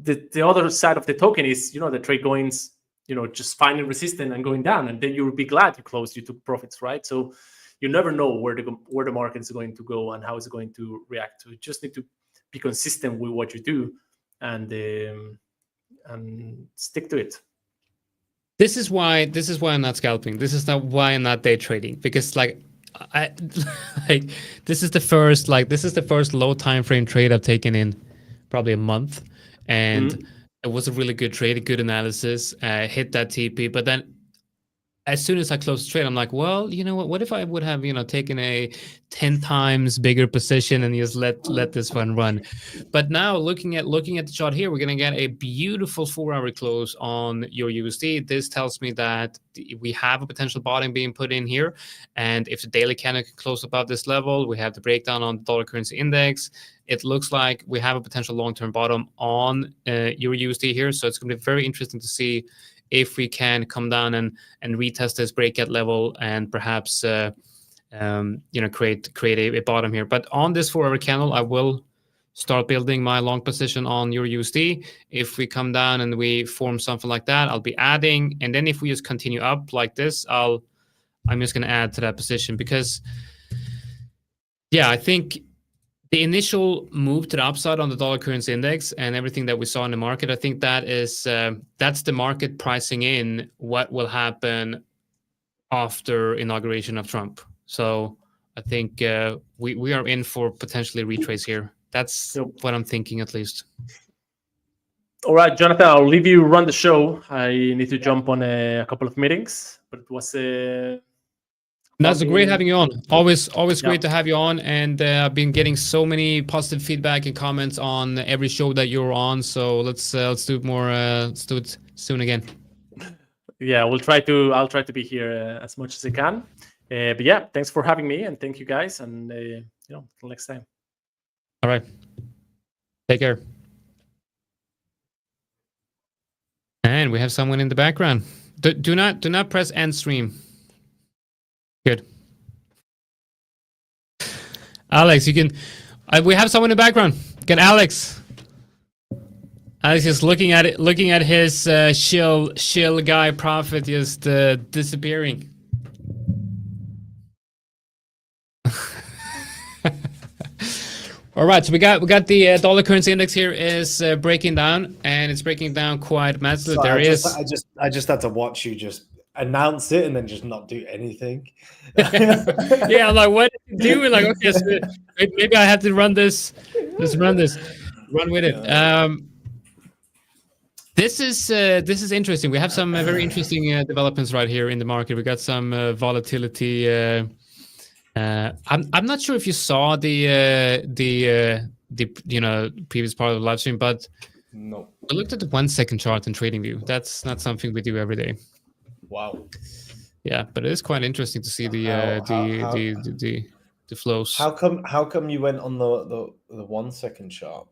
the other side of the token is the trade goings. Just finding resistance and going down, and then you'll be glad you closed, you took profits, right? So you never know where the market is going to go and how it's going to react. So you just need to be consistent with what you do and stick to it. This is why I'm not scalping. This is not why I'm not day trading, because this is the first low time frame trade I've taken in probably a month, and it was a really good trade, a good analysis, hit that TP. But then as soon as I closed the trade, I'm like, well, you know what if I would have, taken a 10 times bigger position and just let this one run. But now looking at the chart here, we're going to get a beautiful 4-hour close on your USD. This tells me that we have a potential bottom being put in here. And if the daily candle can close above this level, we have the breakdown on the dollar currency index. It looks like we have a potential long-term bottom on Euro USD here. So it's going to be very interesting to see if we can come down and retest this breakout level and perhaps create a bottom here. But on this 4-hour candle, I will start building my long position on Euro USD. If we come down and we form something like that, I'll be adding. And then if we just continue up like this, I'm just going to add to that position, because I think the initial move to the upside on the dollar currency index and everything that we saw in the market, I think that is that's the market pricing in what will happen after inauguration of Trump. So I think we are in for potentially retrace here. That's what I'm thinking, at least. All right, Jonathan, I'll leave you run the show. I need to jump on a couple of meetings, but it was That's great having you on. Always great to have you on. And I've been getting so many positive feedback and comments on every show that you're on. So let's do it more. Let's do it soon again. Yeah, I'll try to be here as much as I can. But yeah, thanks for having me, and thank you guys. And till next time. All right. Take care. And we have someone in the background. Do not press end stream. Good. Alex, you can. We have someone in the background. Can Alex is looking at his shill guy profit just disappearing. All right, so we got the dollar currency index here is breaking down, and it's breaking down quite massively. So I just had to watch you just announce it and then just not do anything. Yeah, I'm like, what did you do? Like, okay, so maybe I have to run this. Just run with it. This is interesting. We have some very interesting developments right here in the market. We got some volatility. I'm not sure if you saw the previous part of the live stream, but no. I looked at the 1 second chart in TradingView. That's not something we do every day. Wow. Yeah, but it is quite interesting to see the flows. How come you went on the 1 second chart?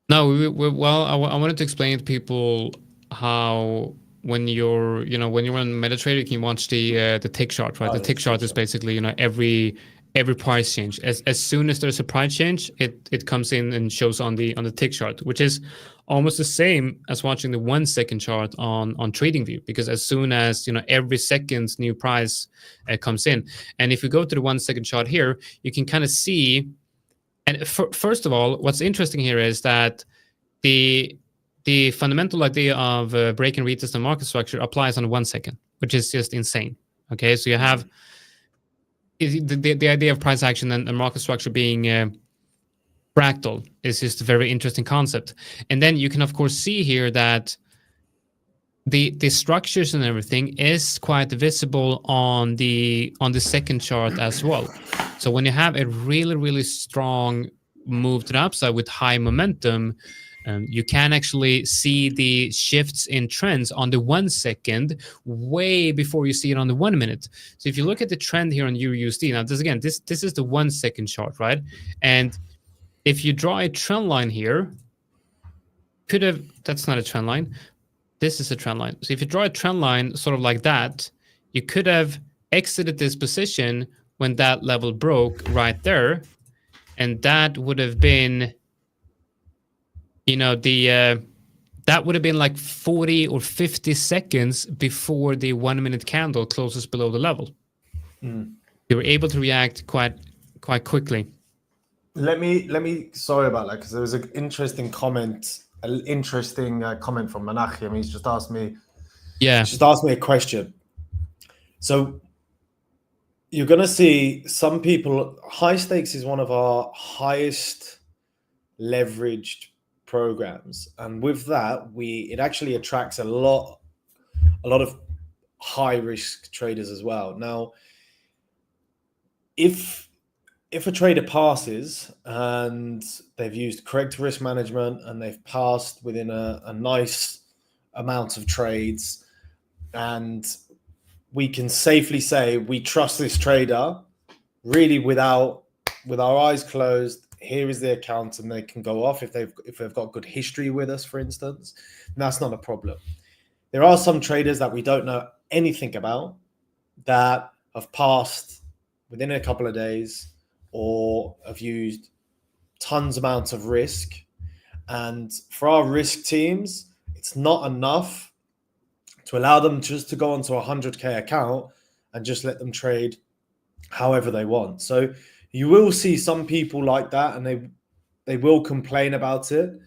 No, well, I wanted to explain to people how when you're on MetaTrader, you can watch the tick chart, right? The tick chart is basically every price change. As soon as there's a price change, it comes in and shows on the tick chart, which is almost the same as watching the 1 second chart on TradingView, because as soon as every second new price comes in, and if you go to the 1 second chart here, you can kind of see. And first of all, what's interesting here is that the fundamental idea of break and retest and market structure applies on 1 second, which is just insane. Okay, so you have the idea of price action and market structure being fractal is just a very interesting concept. And then you can of course see here that the structures and everything is quite visible on the second chart as well. So when you have a really, really strong move to the upside with high momentum, you can actually see the shifts in trends on the 1 second way before you see it on the 1 minute. So if you look at the trend here on EUR/USD, now this is the 1 second chart, right? And if you draw a trend line here, that's not a trend line. This is a trend line. So if you draw a trend line sort of like that, you could have exited this position when that level broke right there. And that would have been, that would have been like 40 or 50 seconds before the 1 minute candle closes below the level. You were able to react quite quickly. Let me sorry about that, because there was an interesting comment from Menachem. He's just asked me a question. So you're going to see some people, high stakes is one of our highest leveraged programs, and with that it actually attracts a lot of high risk traders as well. Now, if a trader passes and they've used correct risk management and they've passed within a nice amount of trades, and we can safely say we trust this trader really with our eyes closed, here is the account, and they can go off if they've got good history with us, for instance, that's not a problem. There are some traders that we don't know anything about that have passed within a couple of days or have used tons amounts of risk. And for our risk teams, it's not enough to allow them just to go onto a 100K account and just let them trade however they want. So you will see some people like that, and they will complain about it.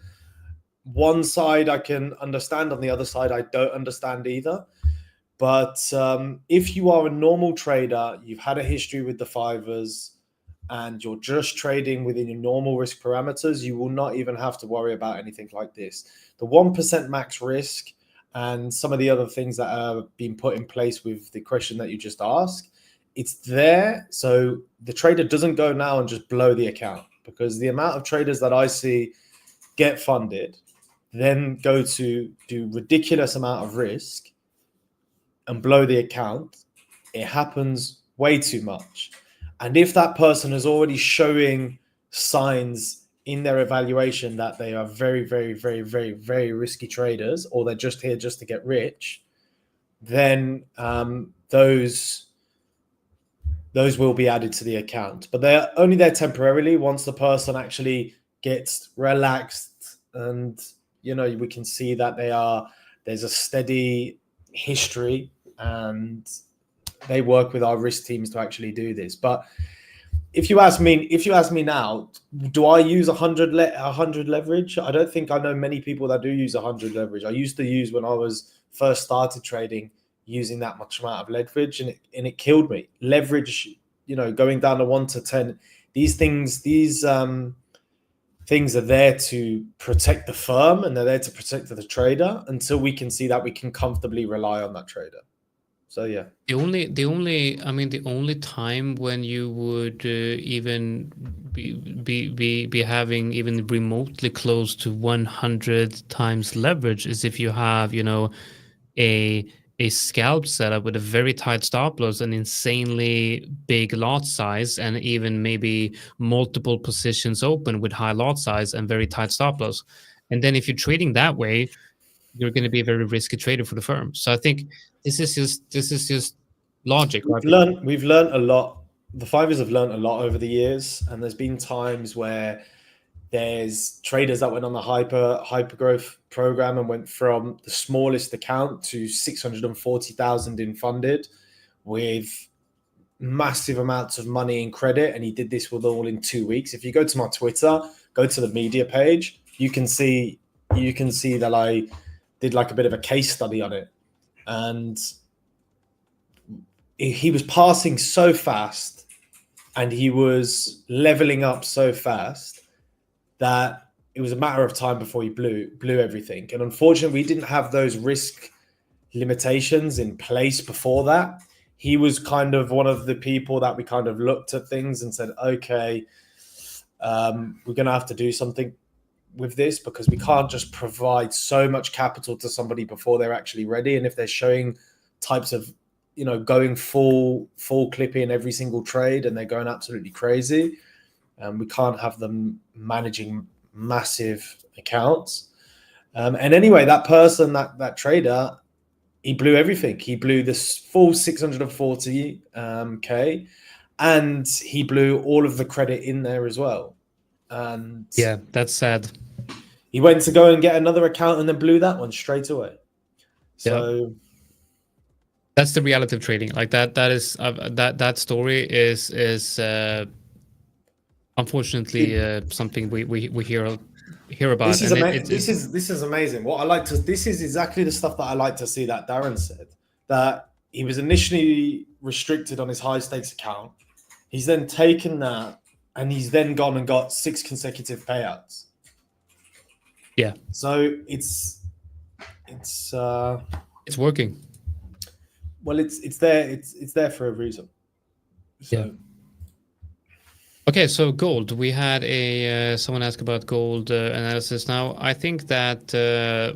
One side I can understand, on the other side I don't understand either. But if you are a normal trader, you've had a history with the 5ers, and you're just trading within your normal risk parameters, you will not even have to worry about anything like this. The 1% max risk and some of the other things that are being put in place with the question that you just asked, it's there. So the trader doesn't go now and just blow the account, because the amount of traders that I see get funded, then go to do ridiculous amount of risk and blow the account, it happens way too much. And if that person is already showing signs in their evaluation that they are very, very, very, very, very risky traders, or they're just here just to get rich, then those will be added to the account. But they're only there temporarily. Once the person actually gets relaxed, and we can see that there's a steady history, and they work with our risk teams to actually do this. But if you ask me now, do I use 100 leverage? I don't think I know many people that do use 100 leverage. I used to use, when I was first started trading, using that much amount of leverage, and it killed me. Leverage, going down to 1 to 10, these things are there to protect the firm, and they're there to protect the trader until we can see that we can comfortably rely on that trader. So yeah, the only time when you would even be having even remotely close to 100 times leverage is if you have, a scalp setup with a very tight stop loss, an insanely big lot size, and even maybe multiple positions open with high lot size and very tight stop loss. And then if you're trading that way, you're going to be a very risky trader for the firm. So I think this is just logic, right? we've learned a lot. The fivers have learned a lot over the years, and there's been times where there's traders that went on the hyper growth program and went from the smallest account to 640,000 in funded with massive amounts of money in credit, and he did this with all in 2 weeks. If you go to my Twitter, go to the media page, you can see that I did like a bit of a case study on it, and he was passing so fast and he was leveling up so fast that it was a matter of time before he blew everything. And unfortunately, we didn't have those risk limitations in place before that. He was kind of one of the people that we kind of looked at things and said, okay, we're going to have to do something with this, because we can't just provide so much capital to somebody before they're actually ready. And if they're showing types of, going full clip in every single trade and they're going absolutely crazy, we can't have them managing massive accounts. And anyway, that person, that trader, he blew everything. He blew this full 640K, and he blew all of the credit in there as well. And yeah, that's sad. He went to go and get another account and then blew that one straight away. So that's the reality of trading. Like that is that story is unfortunately something we hear about. This is amazing. This is exactly the stuff that I like to see that Darren said, that he was initially restricted on his high stakes account. He's then taken that and he's then gone and got 6 consecutive payouts. Yeah. So it's working. Well, it's there for a reason. So. Yeah. Okay, so gold. We had someone ask about gold analysis. Now, I think that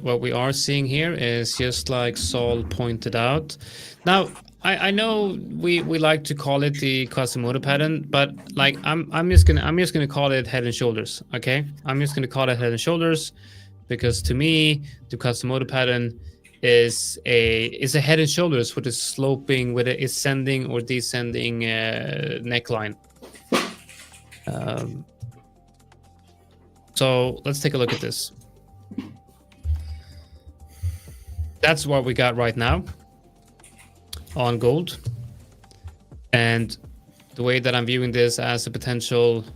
what we are seeing here is just like Saul pointed out. Now, I know we like to call it the Quasimodo pattern, but like I'm just gonna call it head and shoulders. Okay, I'm just gonna call it head and shoulders, because to me the Quasimodo pattern is a head and shoulders with a sloping, with a ascending or descending neckline. So let's take a look at this. That's what we got right now on gold, and the way that I'm viewing this as a potential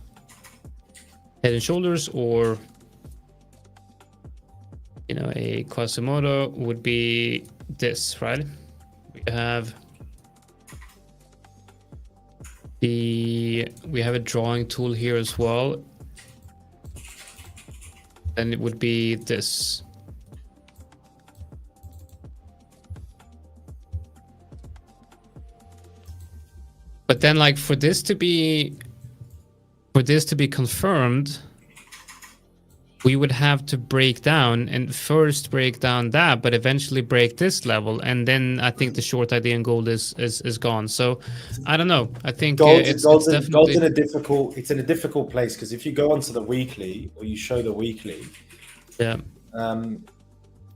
head and shoulders, or a Quasimodo, would be this, right? We have we have a drawing tool here as well, and it would be this. But then, like, for this to be confirmed, we would have to break down that, but eventually break this level, and then I think the short idea in gold is gone. So I don't know. I think gold's in a difficult place, because if you go onto the weekly, or you show the weekly,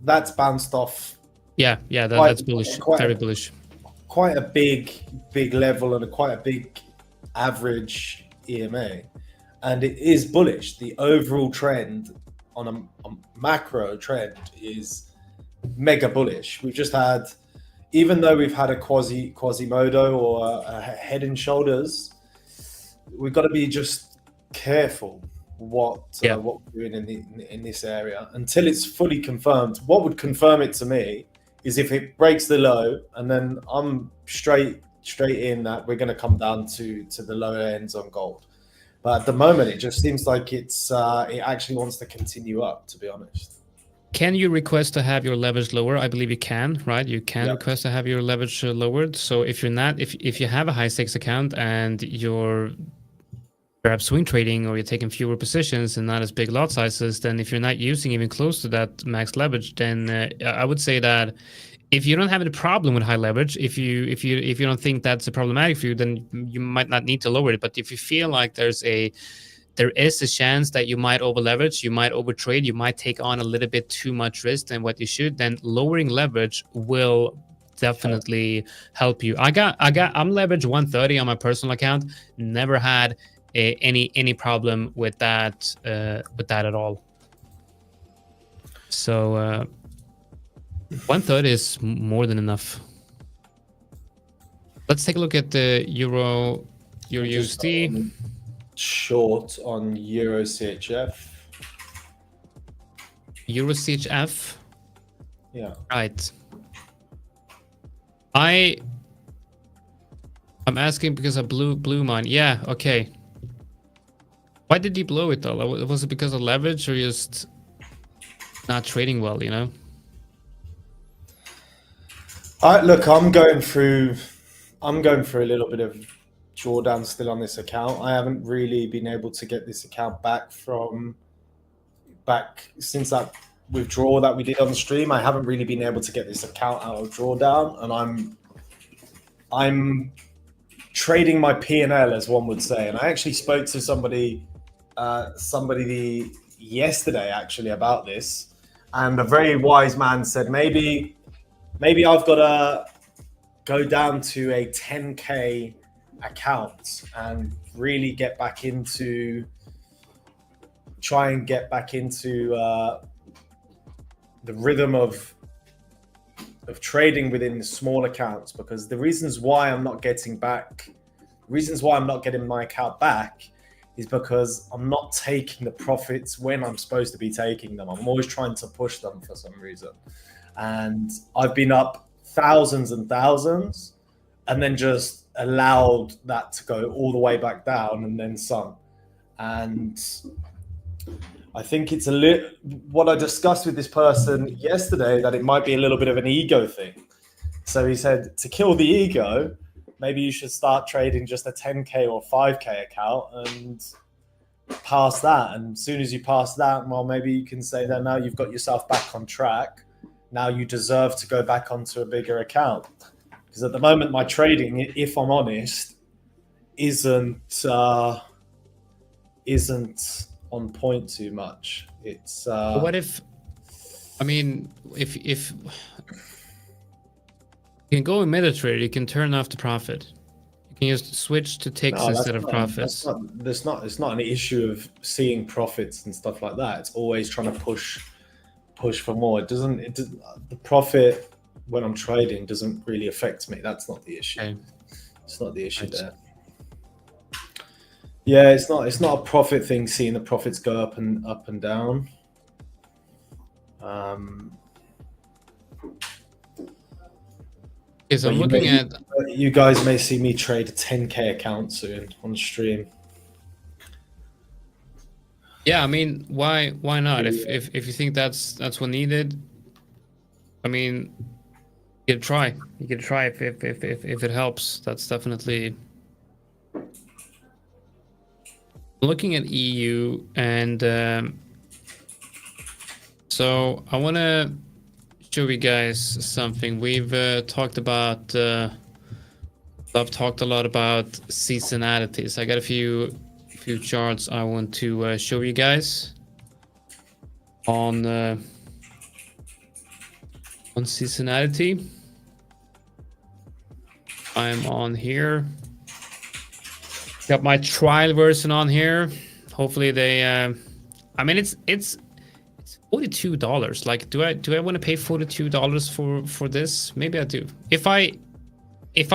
that's bounced off. That's bullish, very bullish. Quite a big level and quite a big average EMA. And it is bullish. The overall trend on a macro trend is mega bullish. We've just had, even though we've had a Quasimodo or a head and shoulders, we've got to be just careful what we're doing in this area until it's fully confirmed. What would confirm it to me is if it breaks the low, and then I'm straight in that we're going to come down to the lower ends on gold. But at the moment, it just seems like it actually wants to continue up, to be honest. can you request to have your leverage lower? I believe you can, right? You can request to have your leverage lowered. So if you're not, if you have a high stakes account and you're perhaps swing trading or you're taking fewer positions and not as big lot sizes, then if you're not using even close to that max leverage, then I would say that if you don't have any problem with high leverage, if you don't think that's a problematic for you, then you might not need to lower it. But if you feel like there is a chance that you might over leverage, you might overtrade, you might take on a little bit too much risk than what you should, then lowering leverage will definitely help you. I'm leveraged 130 on my personal account. Never had any problem with that at all. So 130 is more than enough. Let's take a look at the Euro USD. Short on Euro CHF. Euro CHF. Yeah. Right. I'm asking because I blew mine. Yeah. Okay. Why did you blow it though? Was it because of leverage or just not trading well? You know. Look, I'm going through a little bit of drawdown still on this account. I haven't really been able to get this account back since that withdrawal that we did on the stream. I haven't really been able to get this account out of drawdown, and I'm trading my P&L, as one would say. And I actually spoke to somebody yesterday actually about this, and a very wise man said maybe I've got to go down to a 10K account and really try and get back into the rhythm of trading within small accounts, because the reasons why I'm not getting my account back is because I'm not taking the profits when I'm supposed to be taking them. I'm always trying to push them for some reason. And I've been up thousands and thousands and then just allowed that to go all the way back down and then some. And I think it's what I discussed with this person yesterday, that it might be a little bit of an ego thing. So he said, to kill the ego, maybe you should start trading just a 10K or 5K account and pass that. And as soon as you pass that, well, maybe you can say that now you've got yourself back on track. Now you deserve to go back onto a bigger account. Because at the moment, my trading, if I'm honest, isn't on point too much. It's what if you can go in MetaTrader, you can turn off the profit. You can just switch to ticks instead of profits. It's not an issue of seeing profits and stuff like that. It's always trying to push for more. The profit when I'm trading doesn't really affect me. That's not the issue. Okay. It's not the issue there. Yeah, it's not a profit thing, seeing the profits go up and down. So I'm looking at... You guys may see me trade a 10K account soon on stream. Yeah, I mean, why not? If you think that's what needed, I mean, you can try. You can try if it helps. That's definitely... Looking at EU, and so I want to show you guys something. We've talked about I've talked a lot about seasonality. So I got a few charts I want to show you guys on seasonality. I'm on here. Got my trial version on here. Hopefully they I mean it's $42. Like, do I want to pay $42 for this? Maybe I do. If I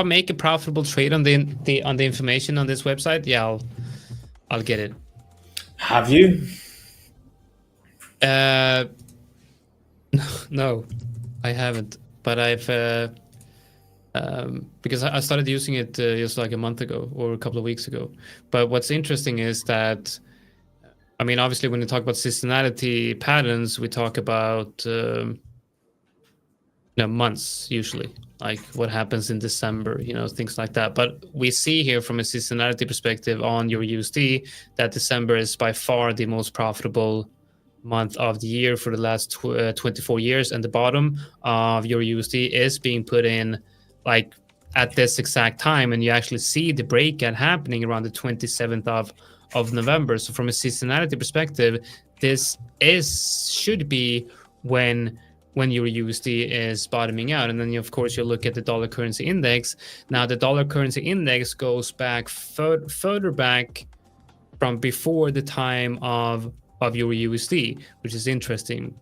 make a profitable trade on the information on this website, yeah, I'll get it. Have you? No, I haven't. But I've because I started using it just like a month ago or a couple of weeks ago. But what's interesting is that I mean, obviously, when we talk about seasonality patterns, we talk about months usually, like what happens in December, things like that. But we see here from a seasonality perspective on your USD that December is by far the most profitable month of the year for the last 24 years, and the bottom of your USD is being put in like at this exact time, and you actually see the breakout happening around the 27th of November. So from a seasonality perspective, this should be when your USD is bottoming out. And then of course you look at the dollar currency index. Now the dollar currency index goes back further back from before the time of your USD, which is interesting,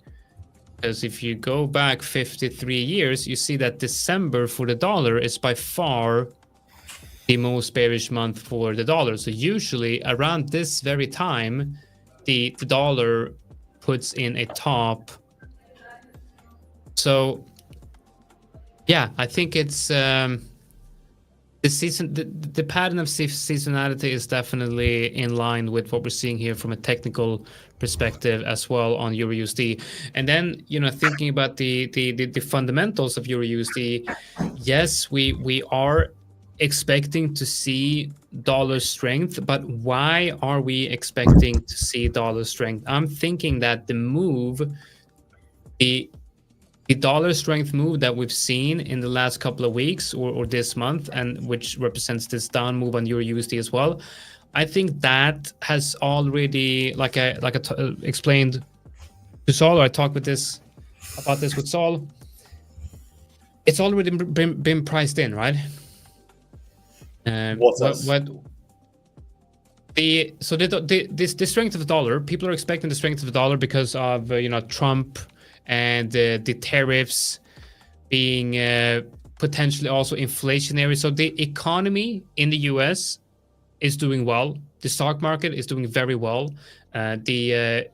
because if you go back 53 years, you see that December for the dollar is by far the most bearish month for the dollar. So usually around this very time, the dollar puts in a top. So yeah, I think it's the pattern of seasonality is definitely in line with what we're seeing here from a technical perspective as well on Euro USD. And then thinking about the fundamentals of Euro USD, yes, we are expecting to see dollar strength, but why are we expecting to see dollar strength? I'm thinking that the dollar strength move that we've seen in the last couple of weeks or this month, and which represents this down move on Euro USD as well, I think that has already, like I explained to Saul, or I talked about this with Saul, it's already been priced in, right? The strength of the dollar, people are expecting the strength of the dollar because of Trump and the tariffs being potentially also inflationary. So the economy in the US is doing well. The stock market is doing very well. The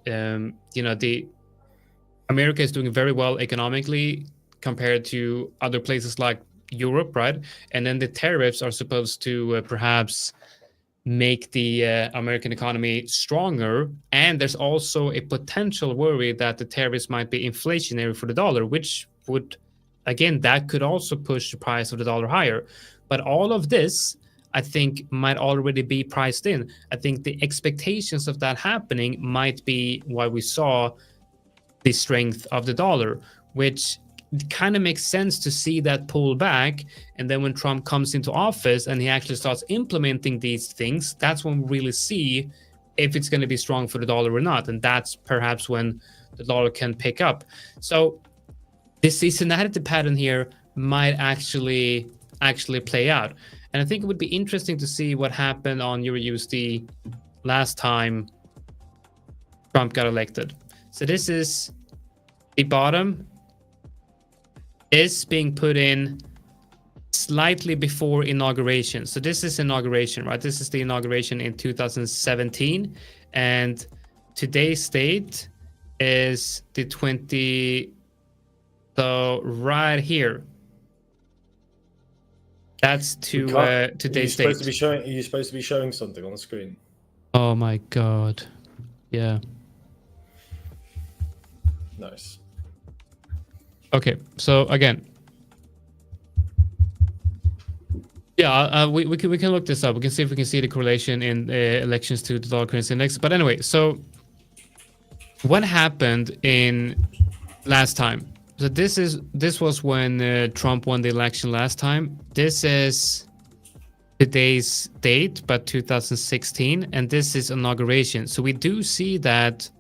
America is doing very well economically compared to other places like Europe, right? And then the tariffs are supposed to perhaps make the American economy stronger. And there's also a potential worry that the tariffs might be inflationary for the dollar, which would, again, that could also push the price of the dollar higher. But all of this, I think, might already be priced in. I think the expectations of that happening might be why we saw the strength of the dollar, which kind of makes sense to see that pull back. And then when Trump comes into office and he actually starts implementing these things, that's when we really see if it's going to be strong for the dollar or not. And that's perhaps when the dollar can pick up. So this seasonality pattern here might actually play out. And I think it would be interesting to see what happened on Euro USD last time Trump got elected. So this is the bottom is being put in slightly before inauguration. So this is inauguration, right? This is the inauguration in 2017. And today's date is the 20. So right here. That's today's date. Are you supposed to be showing something on the screen? Oh my God. Yeah. Nice. Okay, so again, yeah, we can look this up. We can see if we can see the correlation in elections to the dollar currency index. But anyway, so what happened in last time? So this was when Trump won the election last time. This is today's date, but 2016, and this is inauguration. So we do see that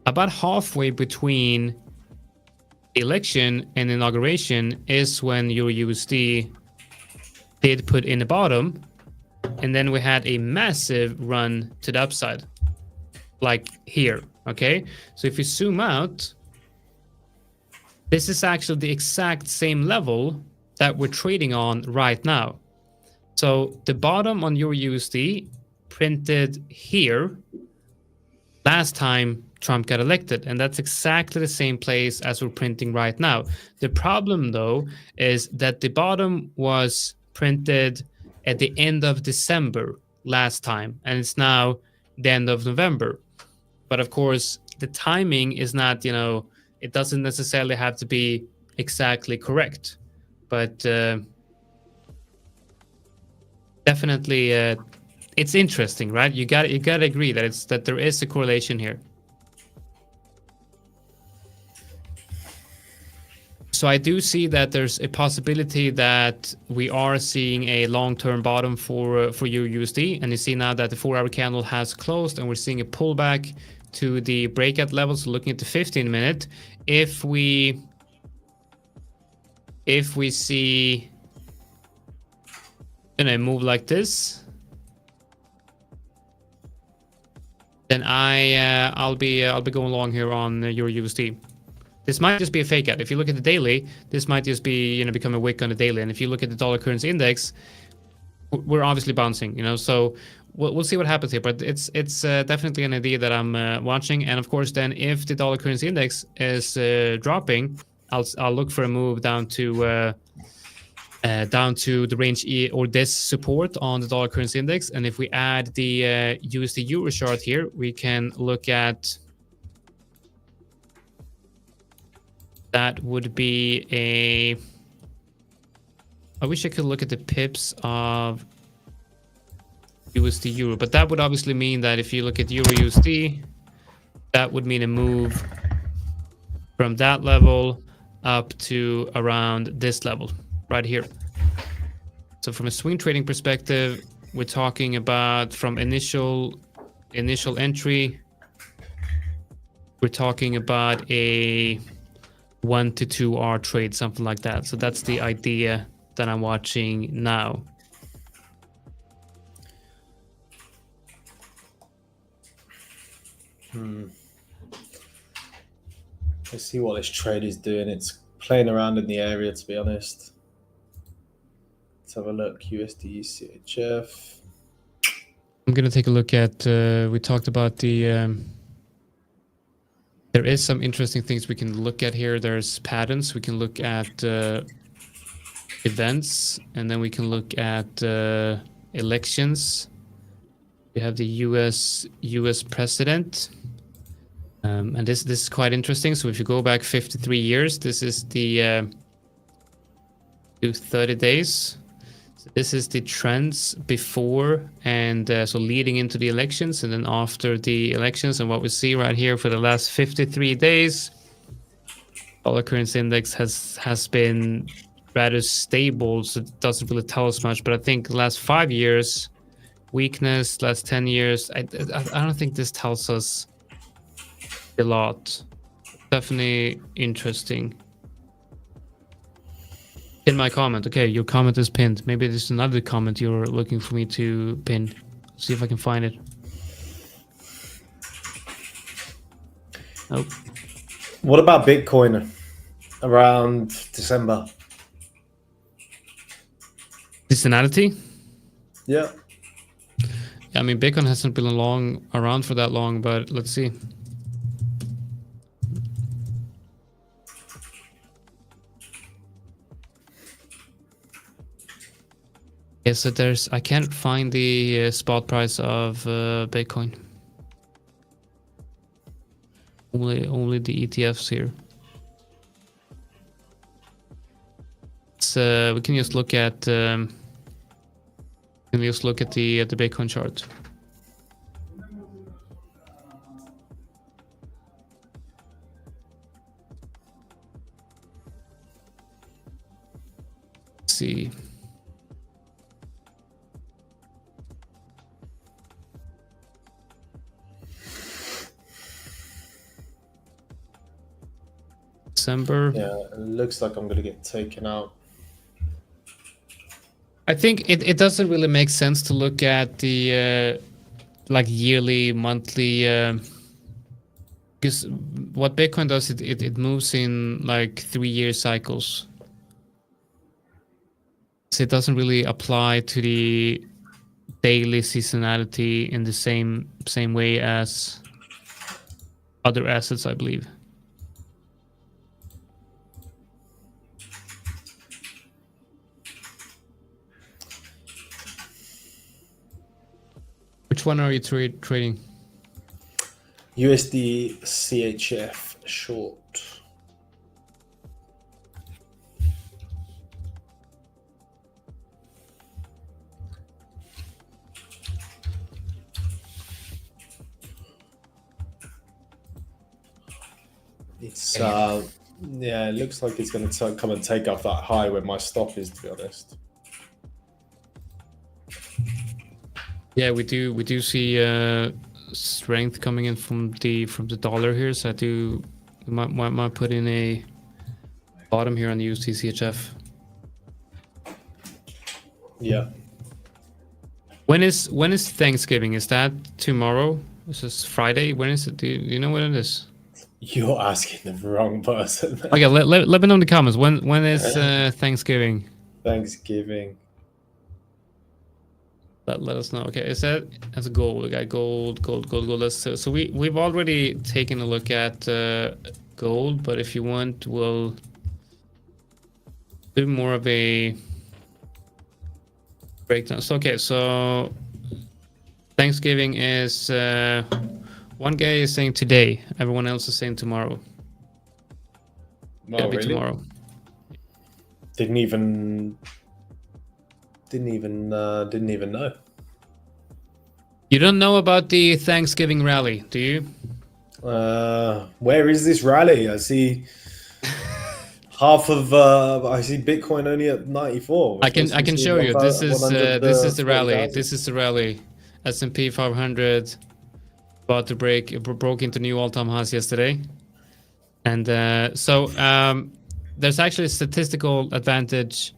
about halfway between election and inauguration is when your USD did put in the bottom, and then we had a massive run to the upside, like here. Okay, so if you zoom out, this is actually the exact same level that we're trading on right now. So the bottom on your USD printed here last time Trump got elected, and that's exactly the same place as we're printing right now. The problem, though, is that the bottom was printed at the end of December last time, and it's now the end of November. But of course, the timing is not, it doesn't necessarily have to be exactly correct. But definitely, it's interesting, right? You got to agree that there is a correlation here. So I do see that there's a possibility that we are seeing a long-term bottom for EUR/USD, and you see now that the 4-hour candle has closed, and we're seeing a pullback to the breakout levels. So looking at the 15-minute, if we see a move like this, then I'll be going long here on EUR/USD. This might just be a fake out. If you look at the daily, this might just be become a wick on the daily. And if you look at the dollar currency index, we're obviously bouncing. So we'll see what happens here. But it's definitely an idea that I'm watching. And of course, then if the dollar currency index is dropping, I'll look for a move down to the range E or this support on the dollar currency index. And if we add the USD euro chart here, we can look at. That would be I wish I could look at the pips of USD euro, but that would obviously mean that if you look at euro USD, that would mean a move from that level up to around this level right here. So from a swing trading perspective, we're talking about from initial entry, we're talking about a 1 to 2 hour trade, something like that. So that's the idea that I'm watching now. Let's see what this trade is doing. It's playing around in the area, to be honest. Let's have a look. USD CHF. I'm going to take a look at, we talked about the, there is some interesting things we can look at here. There's patterns. We can look at events, and then we can look at elections. We have the US president, and this is quite interesting. So if you go back 53 years, this is the 30 days. So this is the trends before and so leading into the elections and then after the elections. And what we see right here for the last 53 days, dollar currency index has been rather stable, so it doesn't really tell us much. But I think the last 5 years, weakness, last 10 years, I don't think this tells us a lot. Definitely interesting. In my comment. Okay, your comment is pinned. Maybe there's another comment you're looking for me to pin. See if I can find it. Nope. What about Bitcoin around December? Seasonality? Yeah. I mean, Bitcoin hasn't been around for that long, but let's see. Yeah, so I can't find the spot price of Bitcoin. Only the ETFs here. So we can just look at the Bitcoin chart. Let's see. December. Yeah, it looks like I'm going to get taken out. I think it doesn't really make sense to look at the like yearly, monthly, because what Bitcoin does, it moves in like 3-year cycles. So it doesn't really apply to the daily seasonality in the same way as other assets, I believe. Which one are you trading? USD CHF short. It's yeah, it looks like it's going to come and take off that high where my stop is, to be honest. Yeah, we do see strength coming in from the dollar here. So I do might put in a bottom here on the USD CHF. Yeah. When is Thanksgiving? Is that tomorrow? This is Friday. When is it? Do you know when it is? You're asking the wrong person. Okay, let me know in the comments. When is Thanksgiving? Thanksgiving. Let us know. Okay, is that as a gold? We got gold. So we've already taken a look at gold, but if you want, we'll do more of a breakdown. So okay, so Thanksgiving is one guy is saying today, everyone else is saying tomorrow. No, It'll be really? tomorrow. Didn't even know. You don't know about the Thanksgiving rally, do you? Where is this rally? I see half of I see Bitcoin only at 94. I can show you. This is the rally. This is the rally. S&P 500 about to broke into new all-time highs yesterday, and so there's actually a statistical advantage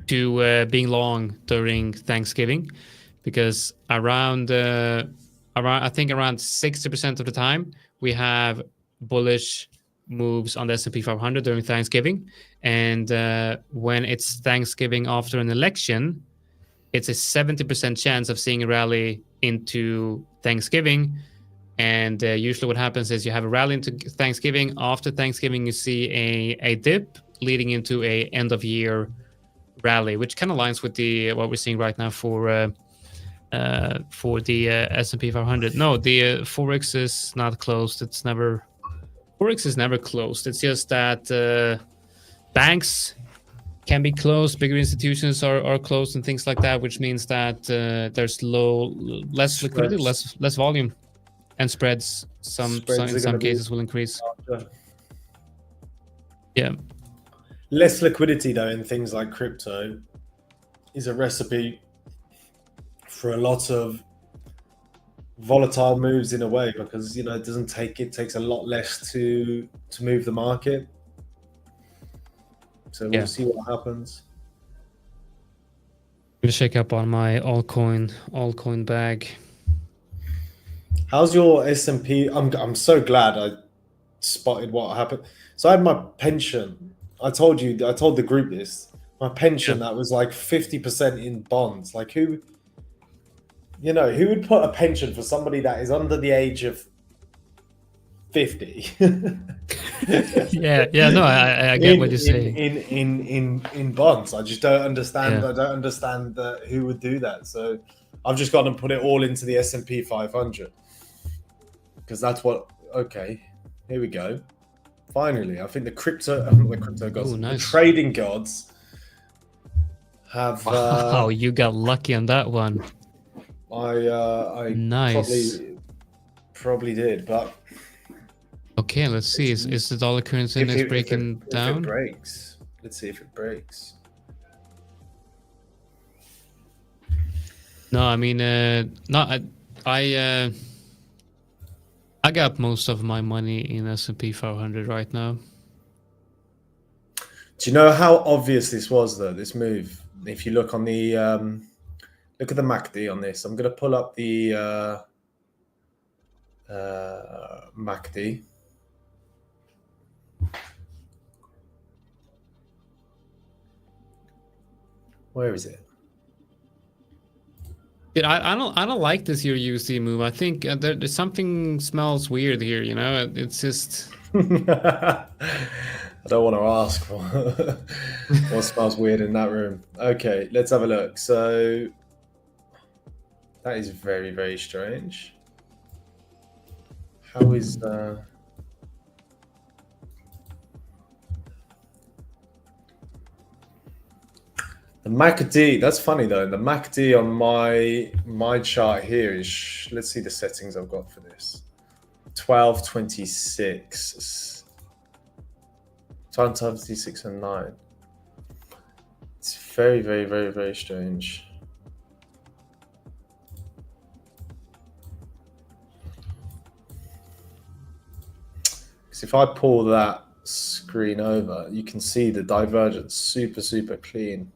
to being long during Thanksgiving, because around I think around 60% of the time we have bullish moves on the S&P 500 during Thanksgiving, and when it's Thanksgiving after an election, it's a 70% chance of seeing a rally into Thanksgiving. And usually what happens is you have a rally into Thanksgiving. After Thanksgiving, you see a dip leading into a end of year rally, which kind of aligns with the what we're seeing right now for the S&P 500. No, the Forex is not closed. Forex is never closed. It's just that banks can be closed, bigger institutions are closed, and things like that, which means that there's less liquidity, less volume, and spreads. In some cases will increase. Yeah. Less liquidity though in things like crypto is a recipe for a lot of volatile moves in a way, because it takes a lot less to move the market. So we'll see what happens. I'm gonna shake up on my altcoin bag. How's your S&P? I'm so glad I spotted what happened. So I had my pension. I told the group this. My pension that was like 50% in bonds. Like who would put a pension for somebody that is under the age of 50? No, I get what you're saying. In bonds, I just don't understand. I don't understand who would do that. So I've just got to put it all into the S&P 500, because that's what. Okay, here we go. Finally, I think the crypto gods, nice. the trading gods have. Wow, you got lucky on that one. I nice. Probably did, but. Okay, let's see. Is the dollar currency index breaking down? If it breaks. Let's see if it breaks. No, I mean, I got most of my money in S&P 500 right now. Do you know how obvious this was, though, this move? If you look on the look at the MACD on this. I'm going to pull up the MACD. Where is it? Dude, I don't like this here USD move. I think there's something smells weird here. It's just. I don't want to ask what smells weird in that room. Okay, let's have a look. So that is very, very strange. How is the MACD? That's funny though. The MACD on my chart here is, let's see the settings I've got for this. 1226. 1226 and 9. It's very, very, very, very strange. Because if I pull that screen over, you can see the divergence super, super clean.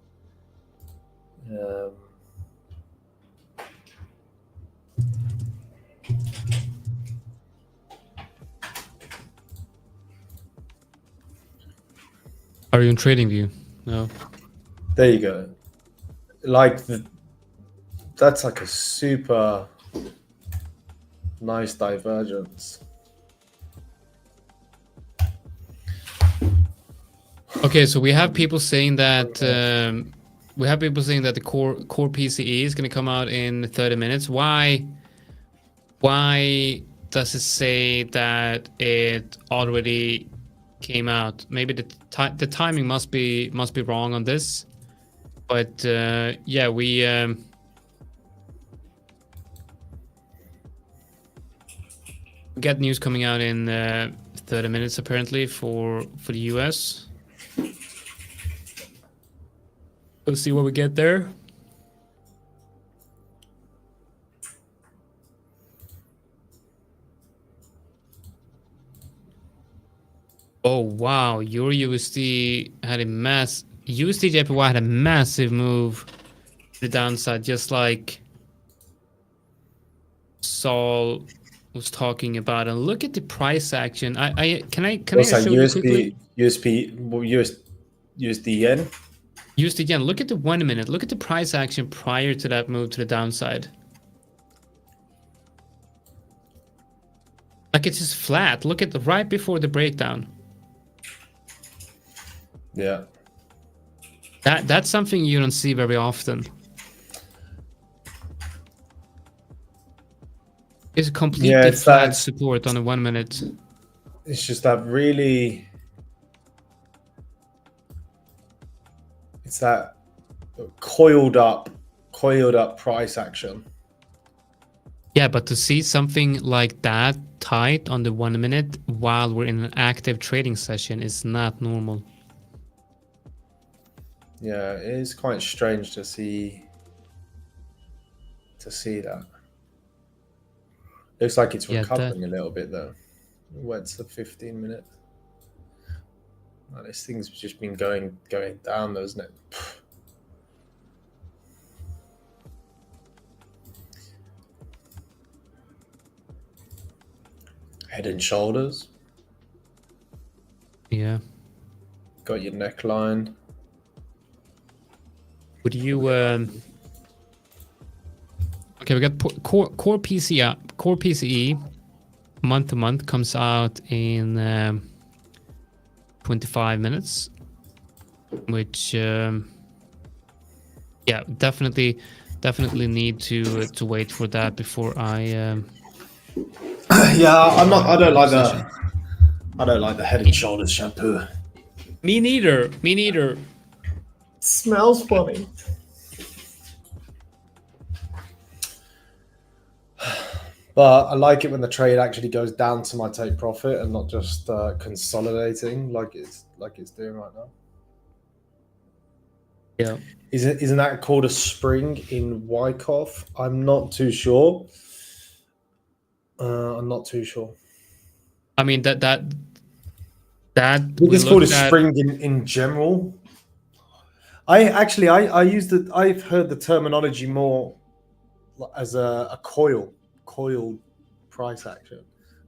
Are you in TradingView? No. There you go. Like that's like a super nice divergence. Okay, so we have people saying that the core PCE is going to come out in 30 minutes. Why does it say that it already came out? Maybe the timing must be wrong on this. But yeah, we get news coming out in 30 minutes apparently for the US. We'll see what we get there. Oh wow, your USD had a USD JPY had a massive move to the downside, just like Saul was talking about. And look at the price action. Can I show you quickly? USD yen. USD yen. Look at the 1 minute. Look at the price action prior to that move to the downside. Like it's just flat. Look at right before the breakdown. Yeah. That's something you don't see very often. It's a completely flat support on a 1 minute. It's just that really. It's that coiled up price action. Yeah, but to see something like that tight on the 1 minute while we're in an active trading session is not normal. Yeah, it is quite strange to see that. Looks like it's recovering a little bit though. What's the 15 minute? Oh, this thing's just been going down though, isn't it? Head and shoulders. Yeah. Got your neckline. Would you okay, we got core PCE month to month comes out in 25 minutes, which yeah, definitely need to wait for that before I yeah, I don't like the Head and Shoulders shampoo. Me neither. It smells funny. But I like it when the trade actually goes down to my take profit and not just consolidating like it's doing right now. Yeah. Isn't that called a spring in Wyckoff? I'm not too sure. I'm not too sure. I mean that it's called a spring in general. I've heard the terminology more as a coiled price action.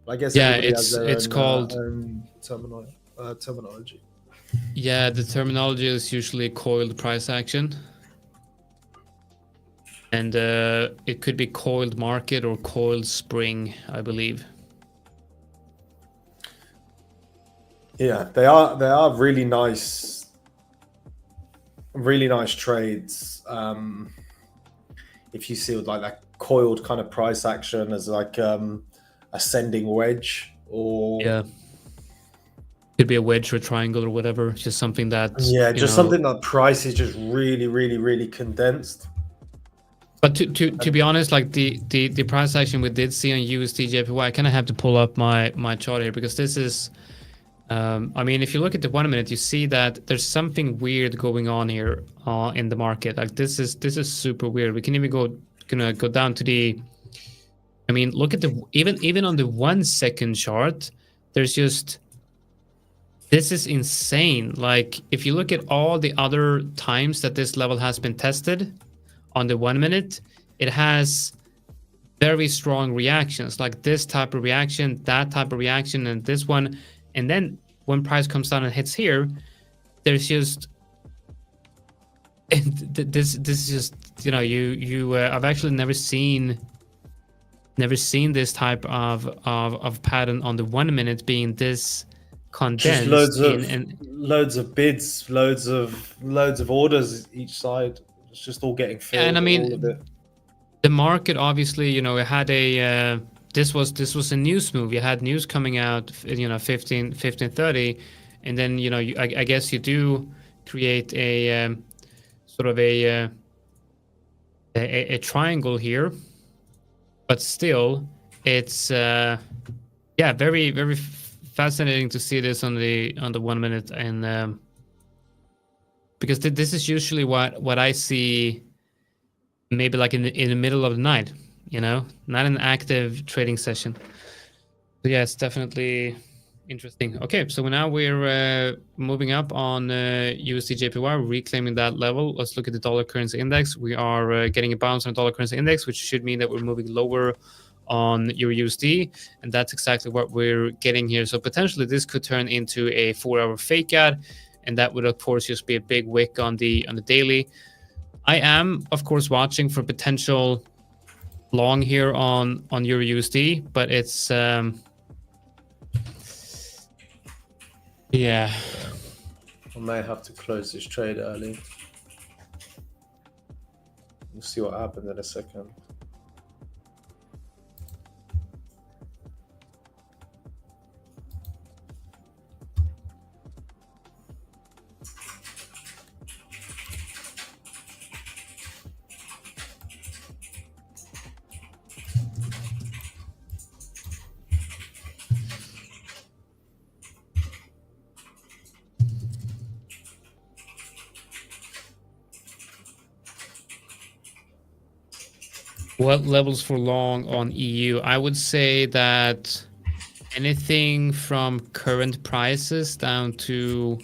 But I guess it's called terminology. Yeah, the terminology is usually coiled price action. And it could be coiled market or coiled spring, I believe. Yeah, they are really nice trades. If you see like that coiled kind of price action as like a ascending wedge, or Yeah. Could be a wedge or a triangle or whatever. Just something that something that price is just really, really, really condensed. But to be honest, like the price action we did see on USD JPY, I kind of have to pull up my chart here, because this is, I mean, if you look at the 1 minute, you see that there's something weird going on here in the market. Like this is super weird. We can even go down to the, I mean, look at the even on the 1 second chart. There's just, this is insane. Like if you look at all the other times that this level has been tested on the 1 minute, it has very strong reactions, like this type of reaction, that type of reaction, and this one. And then when price comes down and hits here, there's just, this is just, I've actually never seen this type of pattern on the 1 minute being this condensed. Just loads of bids, loads of orders each side. It's just all getting filled. Yeah, and I mean, all of it. The market obviously, it had a this was a news move. You had news coming out, 15:30, and then I guess you do create a sort of a triangle here, but still, it's very, very fascinating to see this on the 1 minute, and because this is usually what I see, maybe like in the middle of the night, not an active trading session. So yeah, it's definitely interesting. Okay, so now we're moving up on USD JPY, reclaiming that level. Let's look at the dollar currency index. We are getting a bounce on dollar currency index, which should mean that we're moving lower on Euro USD, and that's exactly what we're getting here. So potentially this could turn into a 4-hour fake ad, and that would of course just be a big wick on the daily. I am of course watching for potential long here on Euro USD, but it's yeah. I may have to close this trade early. We'll see what happens in a second. What levels for long on EU? I would say that anything from current prices down to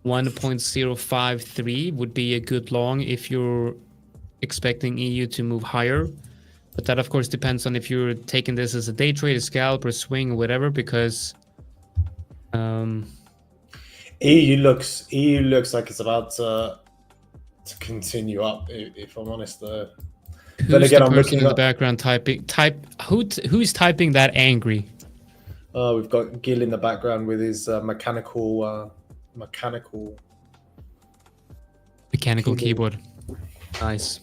1.053 would be a good long if you're expecting EU to move higher. But that of course depends on if you're taking this as a day trade, a scalp, or a swing, or whatever, because EU looks like it's about to continue up, if I'm honest. Who's the person in the background typing? Who's typing that angry? We've got Gil in the background with his mechanical keyboard. Nice.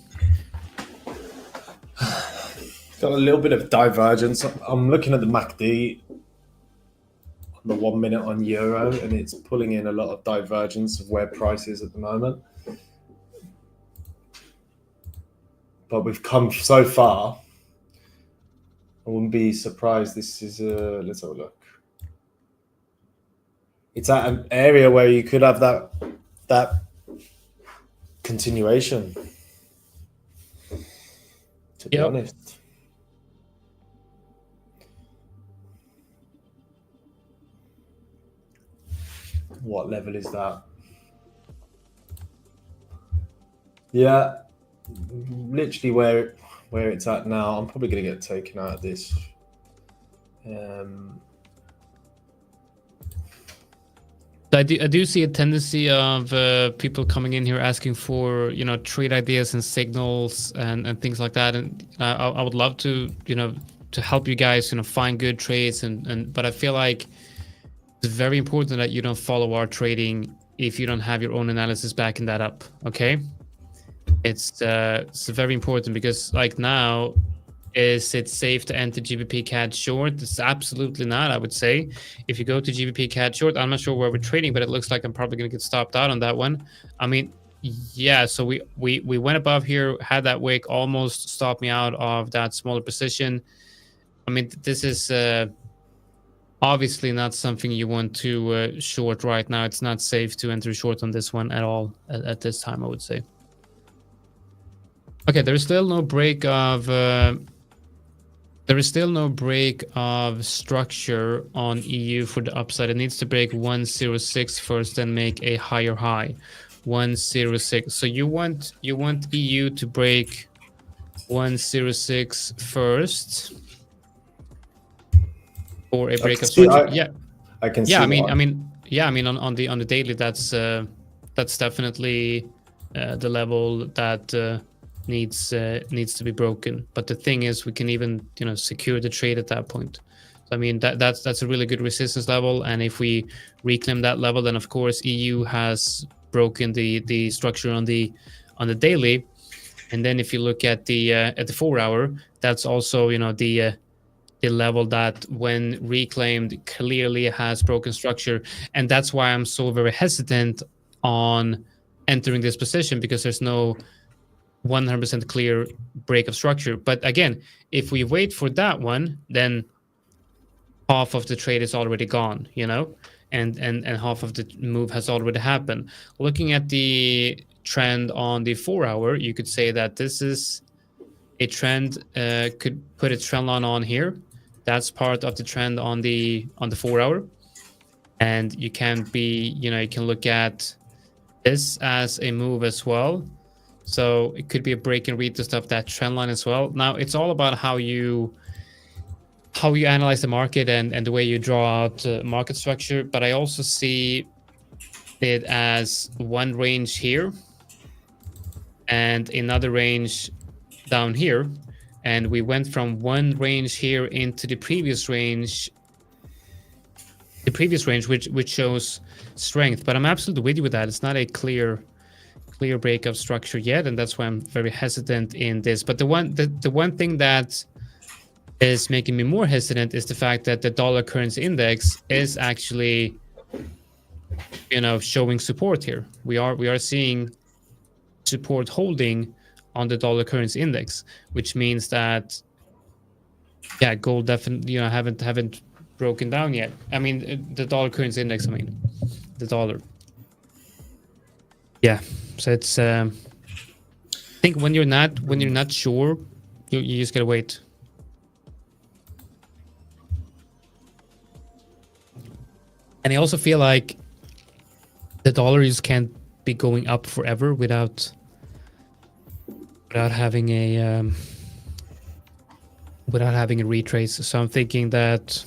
Got a little bit of divergence. I'm looking at the MACD on the 1 minute on Euro, and it's pulling in a lot of divergence of where price is at the moment. But we've come so far. I wouldn't be surprised. This is let's have a look. It's at an area where you could have that continuation. To be honest. What level is that? Yeah. Literally where it's at now. I'm probably going to get taken out of this. I do see a tendency of people coming in here asking for trade ideas and signals and things like that, and I would love to to help you guys find good trades, but I feel like it's very important that you don't follow our trading if you don't have your own analysis backing that up. Okay. It's very important, because like now Is it safe to enter GBP CAD short? It's absolutely not, I would say. If you go to GBP CAD short, I'm not sure where we're trading, but it looks like I'm probably going to get stopped out on that one. I mean, yeah, so we went above here, had that wick, almost stopped me out of that smaller position. I mean, this is obviously not something you want to short right now. It's not safe to enter short on this one at all at this time, I would say. Okay, there's still no break of structure on EU for the upside. It needs to break 106 first, then make a higher high. 106. So you want EU to break 106 first for a break of structure. I can see. Yeah, I mean, on the daily, that's definitely the level that needs to be broken. But the thing is, we can even secure the trade at that point. So, I mean, that's a really good resistance level, and if we reclaim that level, then of course EU has broken the structure on the daily. And then if you look at the 4 hour, that's also the level that when reclaimed clearly has broken structure. And that's why I'm so very hesitant on entering this position, because there's no 100% clear break of structure. But again, if we wait for that one, then half of the trade is already gone, and half of the move has already happened. Looking at the trend on the 4 hour, you could say that this is a trend, could put a trend line on here. That's part of the trend on the 4 hour. And you can look at this as a move as well. So it could be a break and retest of that trend line as well. Now it's all about how you analyze the market and the way you draw out market structure. But I also see it as one range here and another range down here. And we went from one range here into the previous range, which shows strength. But I'm absolutely with you with that. It's not a clear break of structure yet, and that's why I'm very hesitant in this. But the one thing that is making me more hesitant is the fact that the dollar currency index is actually showing support here. We are seeing support holding on the dollar currency index, which means that gold definitely haven't broken down yet. I mean, the dollar currency index, the dollar. Yeah, so it's I think when you're not sure, you just gotta wait. And I also feel like the dollar just can't be going up forever without having a retrace. So I'm thinking that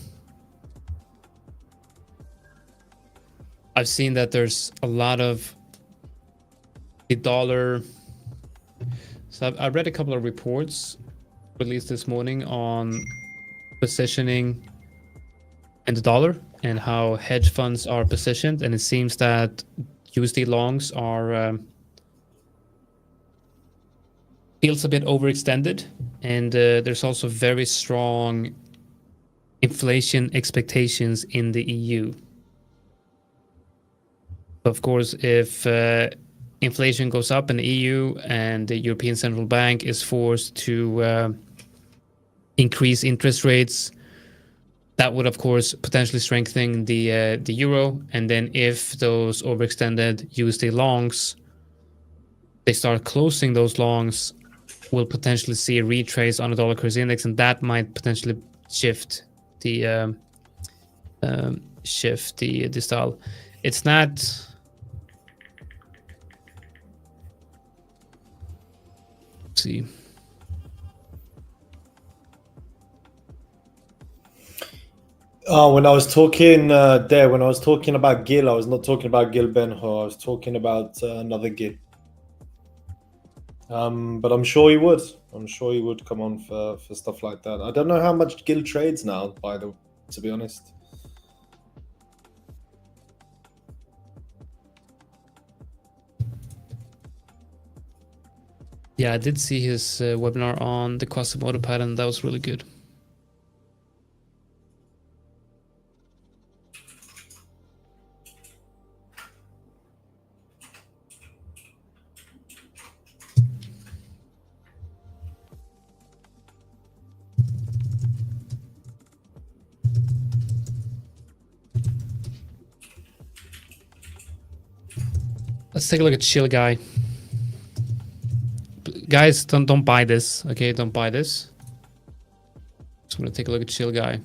I've seen that there's a lot of the dollar. So I read a couple of reports released this morning on positioning in the dollar and how hedge funds are positioned, and it seems that USD longs are feels a bit overextended, and there's also very strong inflation expectations in the EU. Of course, if inflation goes up in the EU and the European Central Bank is forced to increase interest rates, that would, of course, potentially strengthen the euro. And then if those overextended USD longs, they start closing those longs, we'll potentially see a retrace on the dollar currency index, and that might potentially shift the style. It's not. Let's see. When I was talking when I was talking about Gil, I was not talking about Gil Benho. I was talking about another Gil. But I'm sure he would. I'm sure he would come on for stuff like that. I don't know how much Gil trades now, to be honest. Yeah, I did see his webinar on the Quasimodo pattern. That was really good. Let's take a look at Chill Guy. Guys, don't buy this. Okay, don't buy this. Just gonna take a look at Chill Guy.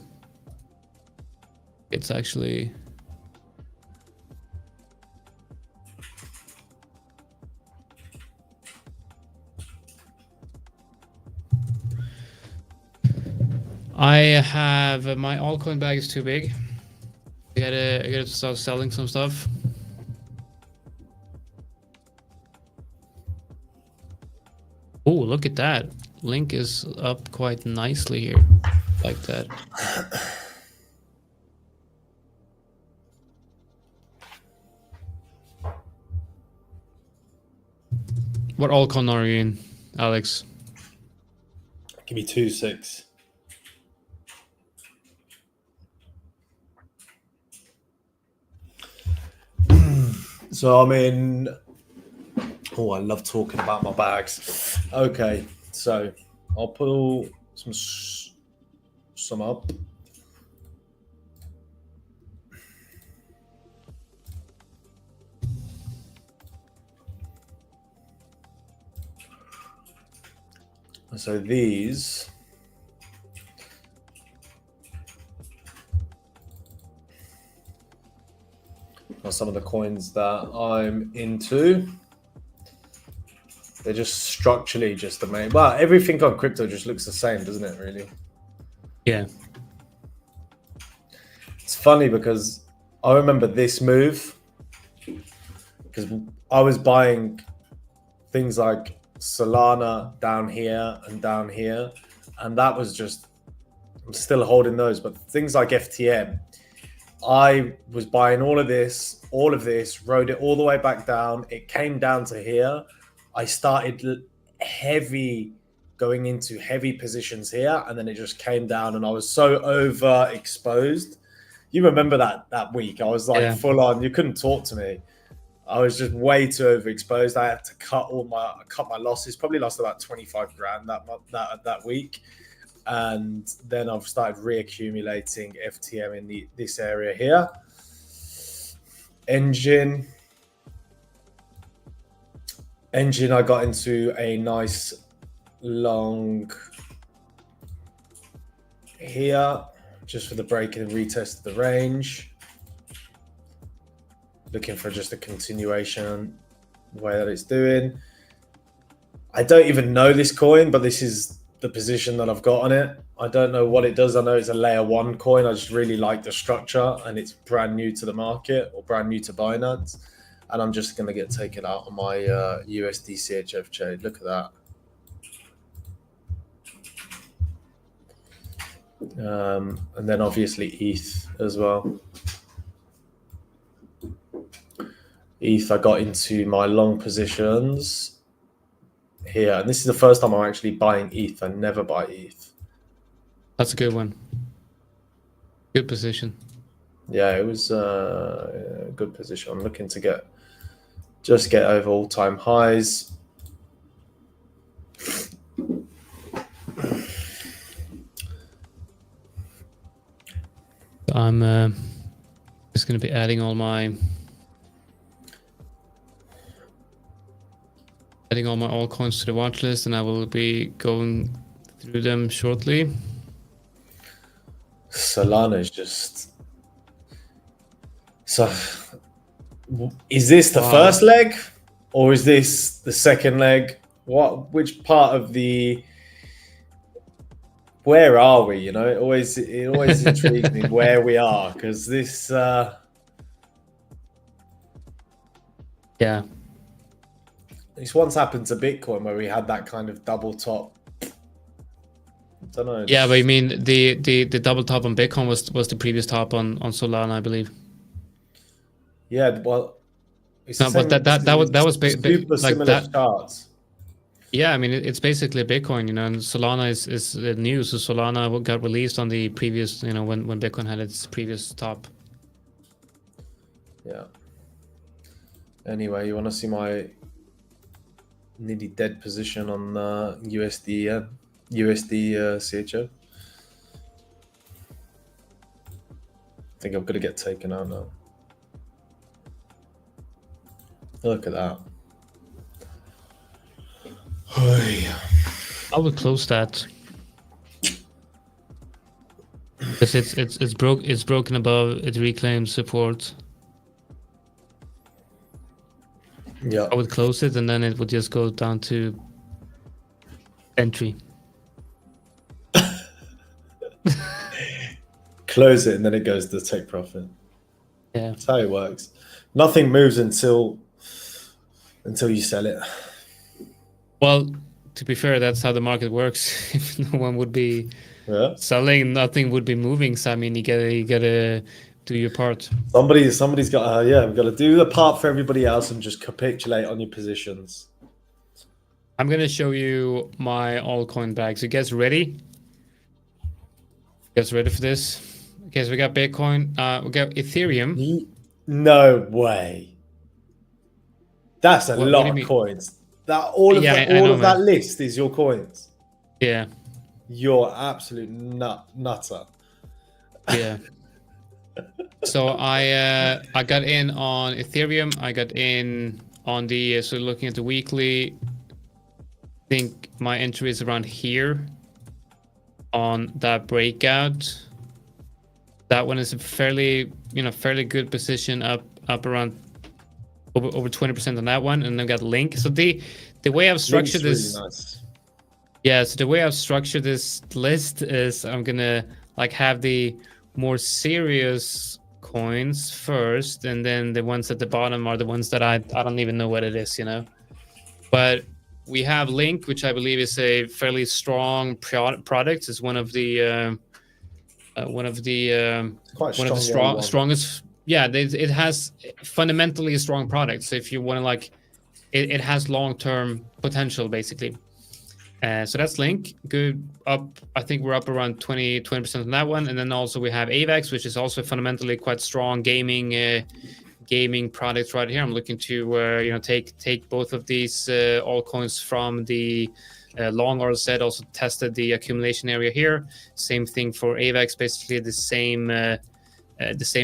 It's actually I have my altcoin bag is too big. I gotta start selling some stuff. Oh, look at that. Link is up quite nicely here. Like that. What altcoin are you in, Alex? Give me 2.6. So I'm in. Oh, I love talking about my bags. Okay, so I'll pull some up. So these are some of the coins that I'm into. They're just structurally just the main. Well, everything on crypto just looks the same, doesn't it, really? Yeah. It's funny because I remember this move because I was buying things like Solana down here and down here. And that was just, I'm still holding those, but things like FTM, I was buying all of this, rode it all the way back down. It came down to here. I started going into heavy positions here, and then it just came down, and I was so overexposed. You remember that week? I was like full on. You couldn't talk to me. I was just way too overexposed. I had to cut my losses. Probably lost about 25 grand that week, and then I've started reaccumulating FTM in this area here. Engine, I got into a nice long here just for the break and retest of the range. Looking for just a continuation the way that it's doing. I don't even know this coin, but this is the position that I've got on it. I don't know what it does. I know it's a layer 1 coin. I just really like the structure, and it's brand new to the market or brand new to Binance. And I'm just going to get taken out on my USD CHF trade. Look at that. And then obviously ETH as well. ETH, I got into my long positions here. And this is the first time I'm actually buying ETH. I never buy ETH. That's a good one. Good position. Yeah, it was a good position. I'm looking to get over all-time highs. I'm just going to be adding all my altcoins to the watch list, and I will be going through them shortly. Solana is just so. Is this the first leg, or is this the second leg? Which part of the? Where are we? You know, it always intrigues me where we are, because this. Yeah. This once happened to Bitcoin where we had that kind of double top. I don't know. Yeah, but you mean the double top on Bitcoin was the previous top on Solana, I believe. Yeah, well, no, but that was super like similar that. charts. Yeah, I mean it's basically Bitcoin, and Solana is new. So Solana got released on the previous, when Bitcoin had its previous top. Yeah. Anyway, you want to see my nearly dead position on USD CHO? I think I'm gonna get taken out now. Look at that. I would close that because it's broken above. It reclaims support. Yeah. I would close it, and then it would just go down to entry. Close it and then it goes to take profit. Yeah, That's how it works. Nothing moves until you sell it. well, to be fair, that's how the market works. If no one would be Yeah. selling, nothing would be moving. So I mean, you gotta do your part. Somebody's got we've got to do the part for everybody else and just capitulate on your positions. I'm gonna show you my altcoin bag. So you guys ready? You guys ready for this? Okay, so we got Bitcoin. We got Ethereum. No way. That's a What do lot you of mean? coins. All of that list is your coins. Yeah. You're absolute nutter. Yeah. So I got in on Ethereum. I got in on the so looking at the weekly. I think my entry is around here on that breakout. That one is a fairly good position up around over 20% on that one, and then got Link. So the way I've structured this, really nice. Yeah. So the way I've structured this list is I'm gonna have the more serious coins first, and then the ones at the bottom are the ones that I don't even know what it is, But we have Link, which I believe is a fairly strong product. It's one of the strongest. Yeah, it has fundamentally a strong product. So if you want to it has long-term potential basically. So that's Link. Good up. I think we're up around 20% on that one. And then also we have AVAX, which is also fundamentally quite strong gaming products right here. I'm looking to take both of these altcoins from the long RZ. Also tested the accumulation area here. Same thing for AVAX, basically the same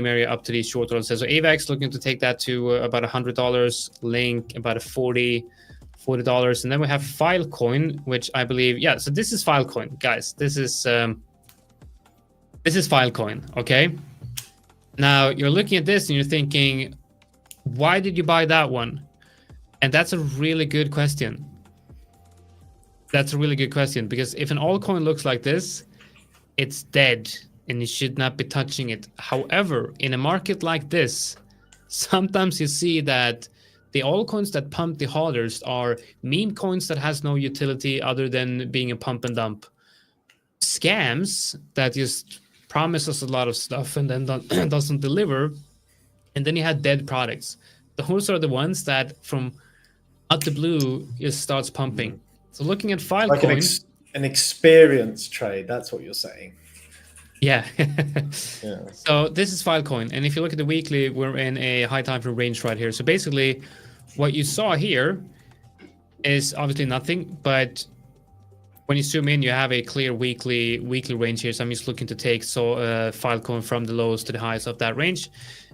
area up to the short RZ. So AVAX looking to take that to about $100. Link about $40. And then we have Filecoin, which I believe, so this is Filecoin, guys. This is Filecoin, okay? Now you're looking at this and you're thinking, why did you buy that one? And that's a really good question. Because if an altcoin looks like this, it's dead and you should not be touching it. However, in a market like this, sometimes you see that the altcoins that pump the hardest are meme coins that has no utility other than being a pump and dump. Scams that just promise us a lot of stuff and then doesn't deliver. And then you have dead products. Those are the ones that from out the blue just starts pumping. So looking at Filecoin, like an experience trade. That's what you're saying. Yeah. Yeah. So this is Filecoin. And if you look at the weekly, we're in a high time frame range right here. So basically what you saw here is obviously nothing, but when you zoom in, you have a clear weekly range here. So I'm just looking to take Filecoin from the lows to the highs of that range.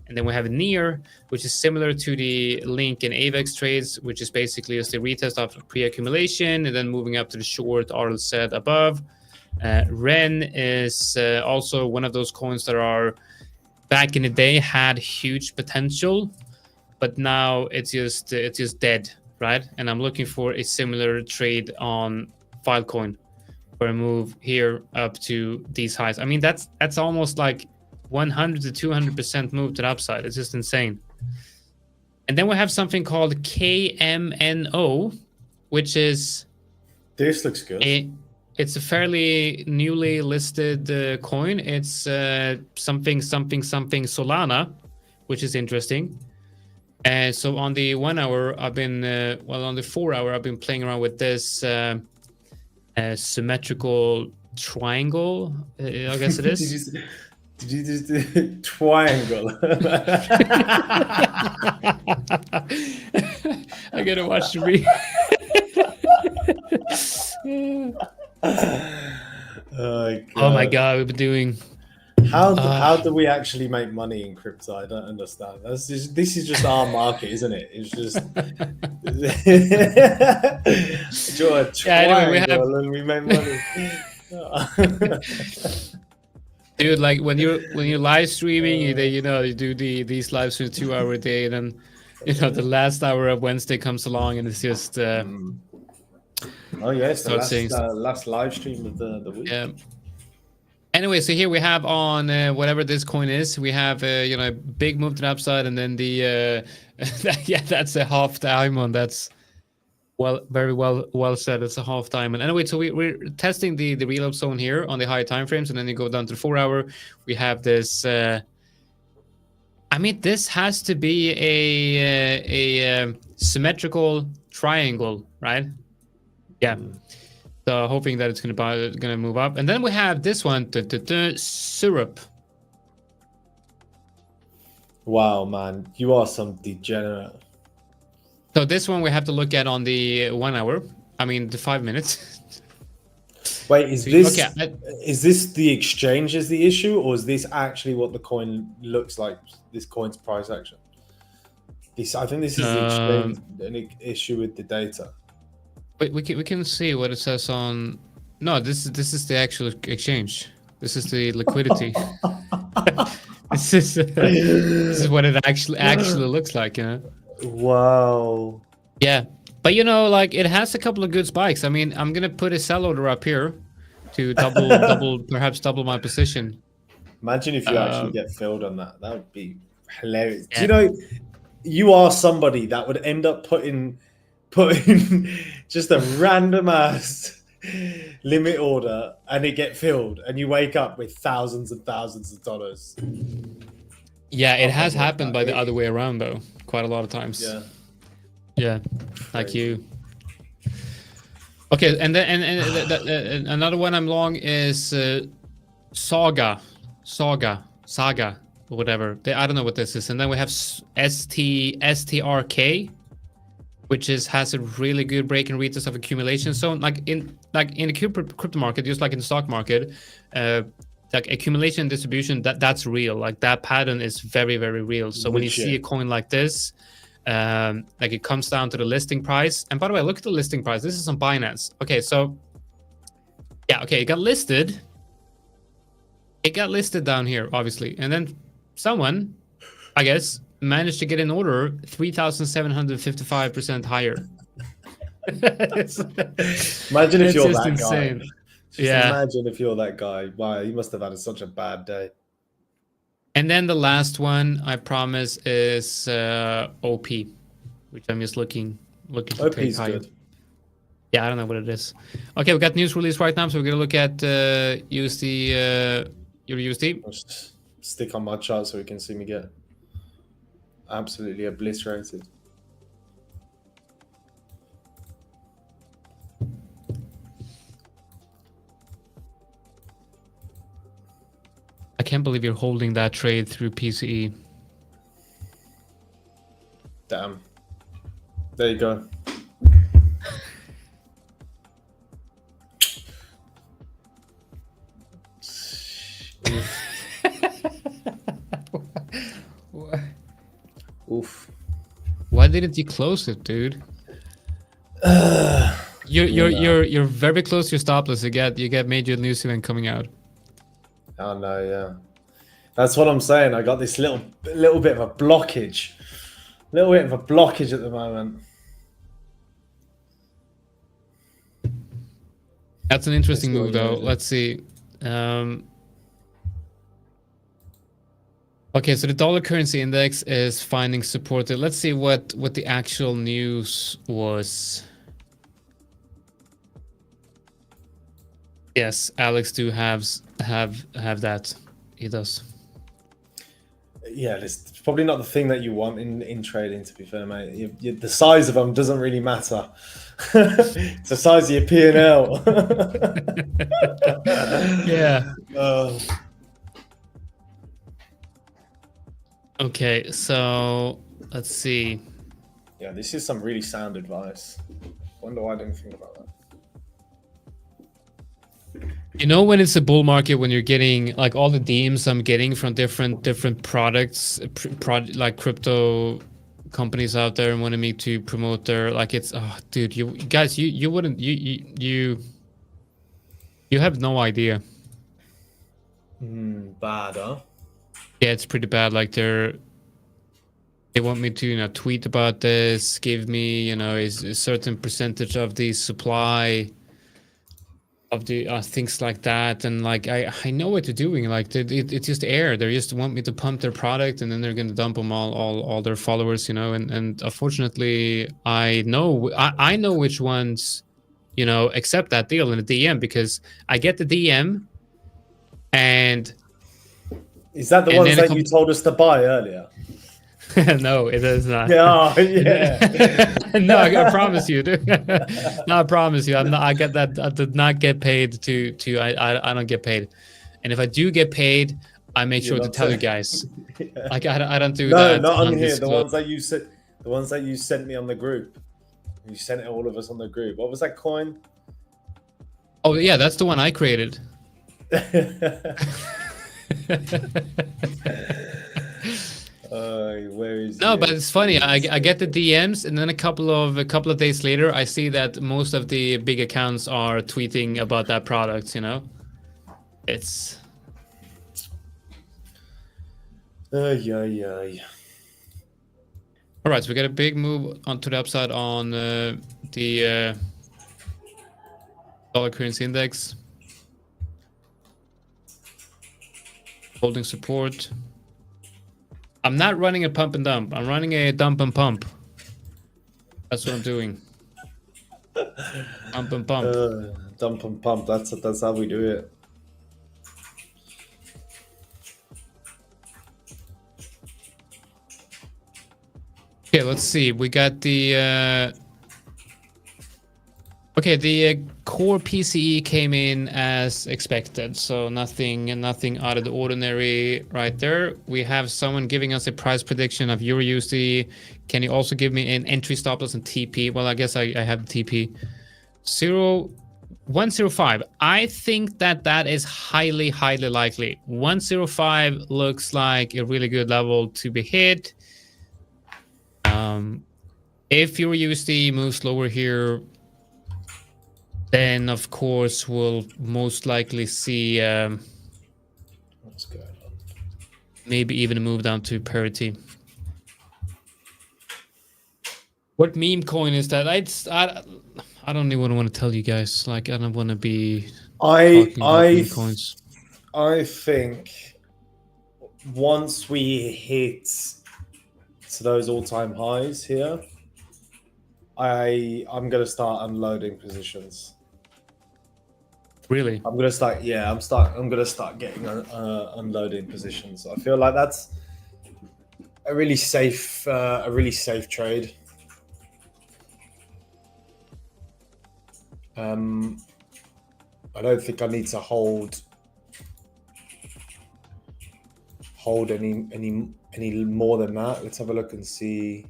And then we have a near, which is similar to the Link and AVAX trades, which is basically just a retest of pre-accumulation and then moving up to the short RLZ above. Ren is also one of those coins that are back in the day had huge potential, but now it's just dead, right? And I'm looking for a similar trade on Filecoin for a move here up to these highs. I mean, that's almost like 100 to 200% move to the upside. It's just insane. And then we have something called KMNO, which is this looks good. It's a fairly newly listed coin. It's something Solana, which is interesting. And so on the 1 hour, I've been on the 4 hour, I've been playing around with this symmetrical triangle. I guess it is. Did you just do triangle? I gotta watch the read. Oh my god, we've been doing. How do we actually make money in crypto? I don't understand. This is just our market, isn't it? It's just draw a triangle and we make money. Dude, like when you're live streaming, you do these live streams 2 hour a day, and then the last hour of Wednesday comes along and it's just oh yes, the last live stream of the week. Yeah. Anyway, so here we have on whatever this coin is, we have a big move to the upside, and then the yeah, that's a half diamond. That's very well said. It's a half diamond. Anyway, so we're testing the real up zone here on the higher time frames, and then you go down to the 4 hour. We have this. I mean, this has to be a symmetrical triangle, right? Yeah. So hoping that it's gonna move up, and then we have this one, syrup. Wow, man, you are some degenerate. So this one we have to look at on the 1 hour. I mean, the 5 minutes. Wait, is this the exchange is the issue, or is this actually what the coin looks like? This coin's price action. I think this is the exchange, an issue with the data. Wait, we can see what it says on. No, this is the actual exchange. This is the liquidity. this is what it actually looks like, Wow. Yeah, but like it has a couple of good spikes. I mean, I'm gonna put a sell order up here to perhaps double my position. Imagine if you actually get filled on that. That would be hilarious. Yeah. Do you know, you are somebody that would end up putting just a random ass limit order and it get filled, and you wake up with thousands and thousands of dollars. Yeah, it has happened by the other way around though, quite a lot of times. Yeah, like you. Okay, and then and another one I'm long is Saga, or whatever. I don't know what this is. And then we have STRK, which has a really good break and retest of accumulation. So like in the crypto market, just like in the stock market, like accumulation and distribution, that's real. Like that pattern is very, very real. So when you see a coin like this, like it comes down to the listing price. And by the way, look at the listing price. This is on Binance. Okay, so yeah, okay, it got listed. It got listed down here, obviously, and then someone, I guess, managed to get an order 3,755% higher. Imagine if you're that insane guy. Yeah. Imagine if you're that guy. Wow, you must have had such a bad day. And then the last one, I promise, is OP, which I'm just looking to trade higher. Good. Yeah, I don't know what it is. Okay, we got news release right now, so we're gonna look at USD. Your USD. I'll just stick on my chart so we can see me get absolutely obliterated. I can't believe you're holding that trade through PCE. Damn. There you go. Oof. Why didn't you close it, dude? You're very close to your stop loss. You get major news event coming out. Oh no, yeah. That's what I'm saying. I got this little bit of a blockage. A little bit of a blockage at the moment. That's an interesting move though. Let's see. Okay, so the dollar currency index is finding support. Let's see what the actual news was. Yes, Alex do have that. He does. yeah, it's probably not the thing that you want in trading. To be fair, mate, the size of them doesn't really matter. It's the size of your P&L. Yeah. Uh, Okay, so let's see. yeah, this is some really sound advice. Wonder why I didn't think about that. You know, when it's a bull market, when you're getting like all the DMs I'm getting from different products, like crypto companies out there and wanting me to promote their, like, it's, oh dude, you guys, you wouldn't, you have no idea. Bad, huh? Yeah, it's pretty bad. Like they want me to, you know, tweet about this, give me, you know, a certain percentage of the supply of the things like that, and like I know what they're doing. Like it's just air. They just want me to pump their product, and then they're gonna dump them all their followers, you know. And unfortunately, I know which ones, you know, accept that deal in the DM, because I get the DM, and is that the ones that you told us to buy earlier? No, it is not. Yeah, yeah. No, I promise you, dude. No, I promise you. I'm not. I get that. I did not get paid to. I don't get paid, and if I do get paid, I make sure to tell you guys. Yeah. Like I don't do that. No, not on here. The ones that you said. The ones that you sent me on the group. You sent it all of us on the group. What was that coin? Oh yeah, that's the one I created. Where is no, but it's funny. I get the DMs, and then a couple of days later, I see that most of the big accounts are tweeting about that product. You know, it's. Yeah. All right, so we got a big move onto the upside on the dollar currency index, holding support. I'm not running a pump and dump. I'm running a dump and pump. That's what I'm doing. Dump and pump. Dump and pump. That's how we do it. Okay, let's see. We got the okay. The core PCE came in as expected, so nothing out of the ordinary right there. We have someone giving us a price prediction of Euro USD. Can you also give me an entry stop loss and TP? Well, I guess I have the TP 105. I think that is highly likely. 105 looks like a really good level to be hit. If Euro USD moves lower here, then of course we'll most likely see what's going on? Maybe even a move down to parity. What meme coin is that? I don't even want to tell you guys. Like, I don't want to be talking about meme coins. I think once we hit to those all-time highs here, I'm gonna start unloading positions. Really? I'm gonna start. Yeah, I'm gonna start getting unloading positions. I feel like that's a really safe trade. I don't think I need to hold any more than that. Let's have a look and see.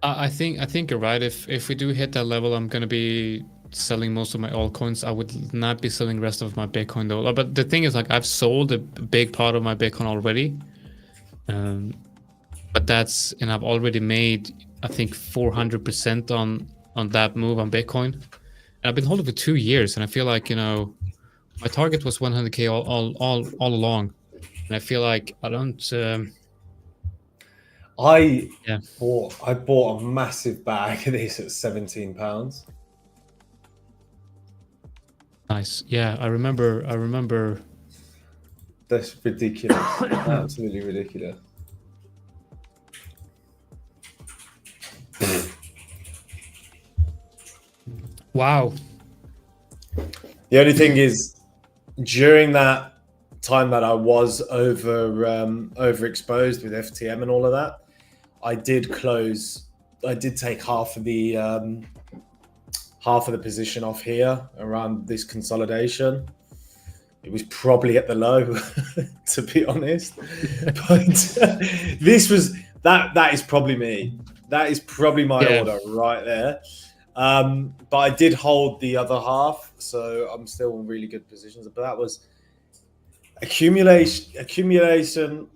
I think you're right. If we do hit that level, I'm gonna be selling most of my altcoins. I would not be selling the rest of my Bitcoin though. But the thing is, like, I've sold a big part of my Bitcoin already. But that's, and I've already made, I think, 400% on that move on Bitcoin. And I've been holding for 2 years, and I feel like, you know, my target was 100K all along. And I feel like I don't. I bought a massive bag of this at £17. Nice. Yeah, I remember. That's ridiculous. Absolutely ridiculous. Wow. The only thing is, during that time that I was overexposed with FTM and all of that, I did take half of the position off here around this consolidation. It was probably at the low, to be honest. But this was that is probably me. That is probably my order right there. But I did hold the other half, so I'm still in really good positions. But that was accumulation,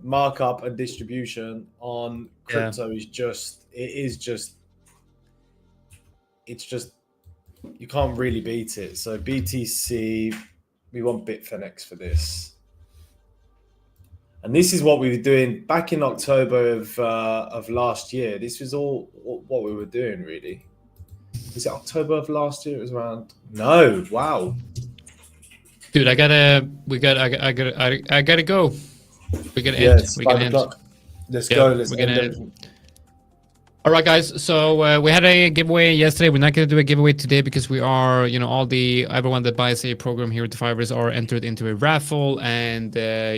markup, and distribution on crypto is just you can't really beat it. So BTC, we want Bitfinex for this. And this is what we were doing back in October of last year. This was all what we were doing, really. Was it October of last year? It was around. No, wow. Dude, I gotta go. We're gonna end. We're gonna end. Let's go. Let's end. All right, guys. So we had a giveaway yesterday. We're not going to do a giveaway today because we are, everyone that buys a program here at the5ers are entered into a raffle, and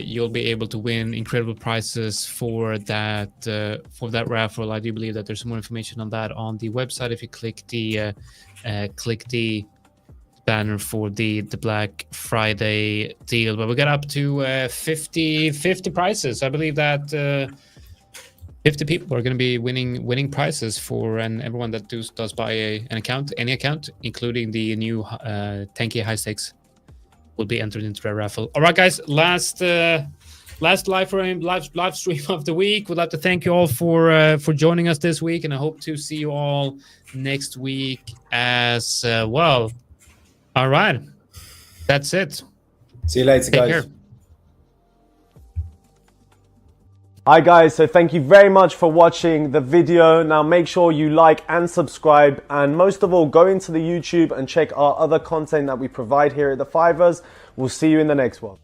you'll be able to win incredible prizes for that raffle. I do believe that there's more information on that on the website if you click the banner for the Black Friday deal. But we got up to 50 prizes. I believe that 50 people are going to be winning prizes for, and everyone that does buy any account, including the new 10K high stakes, will be entered into the raffle. All right, guys, last live stream of the week. We'd like to thank you all for joining us this week, and I hope to see you all next week as well. All right, that's it. See you later, guys. Care. Hi guys, so thank you very much for watching the video. Now make sure you like and subscribe, and most of all go into the YouTube and check our other content that we provide here at the5ers. We'll see you in the next one.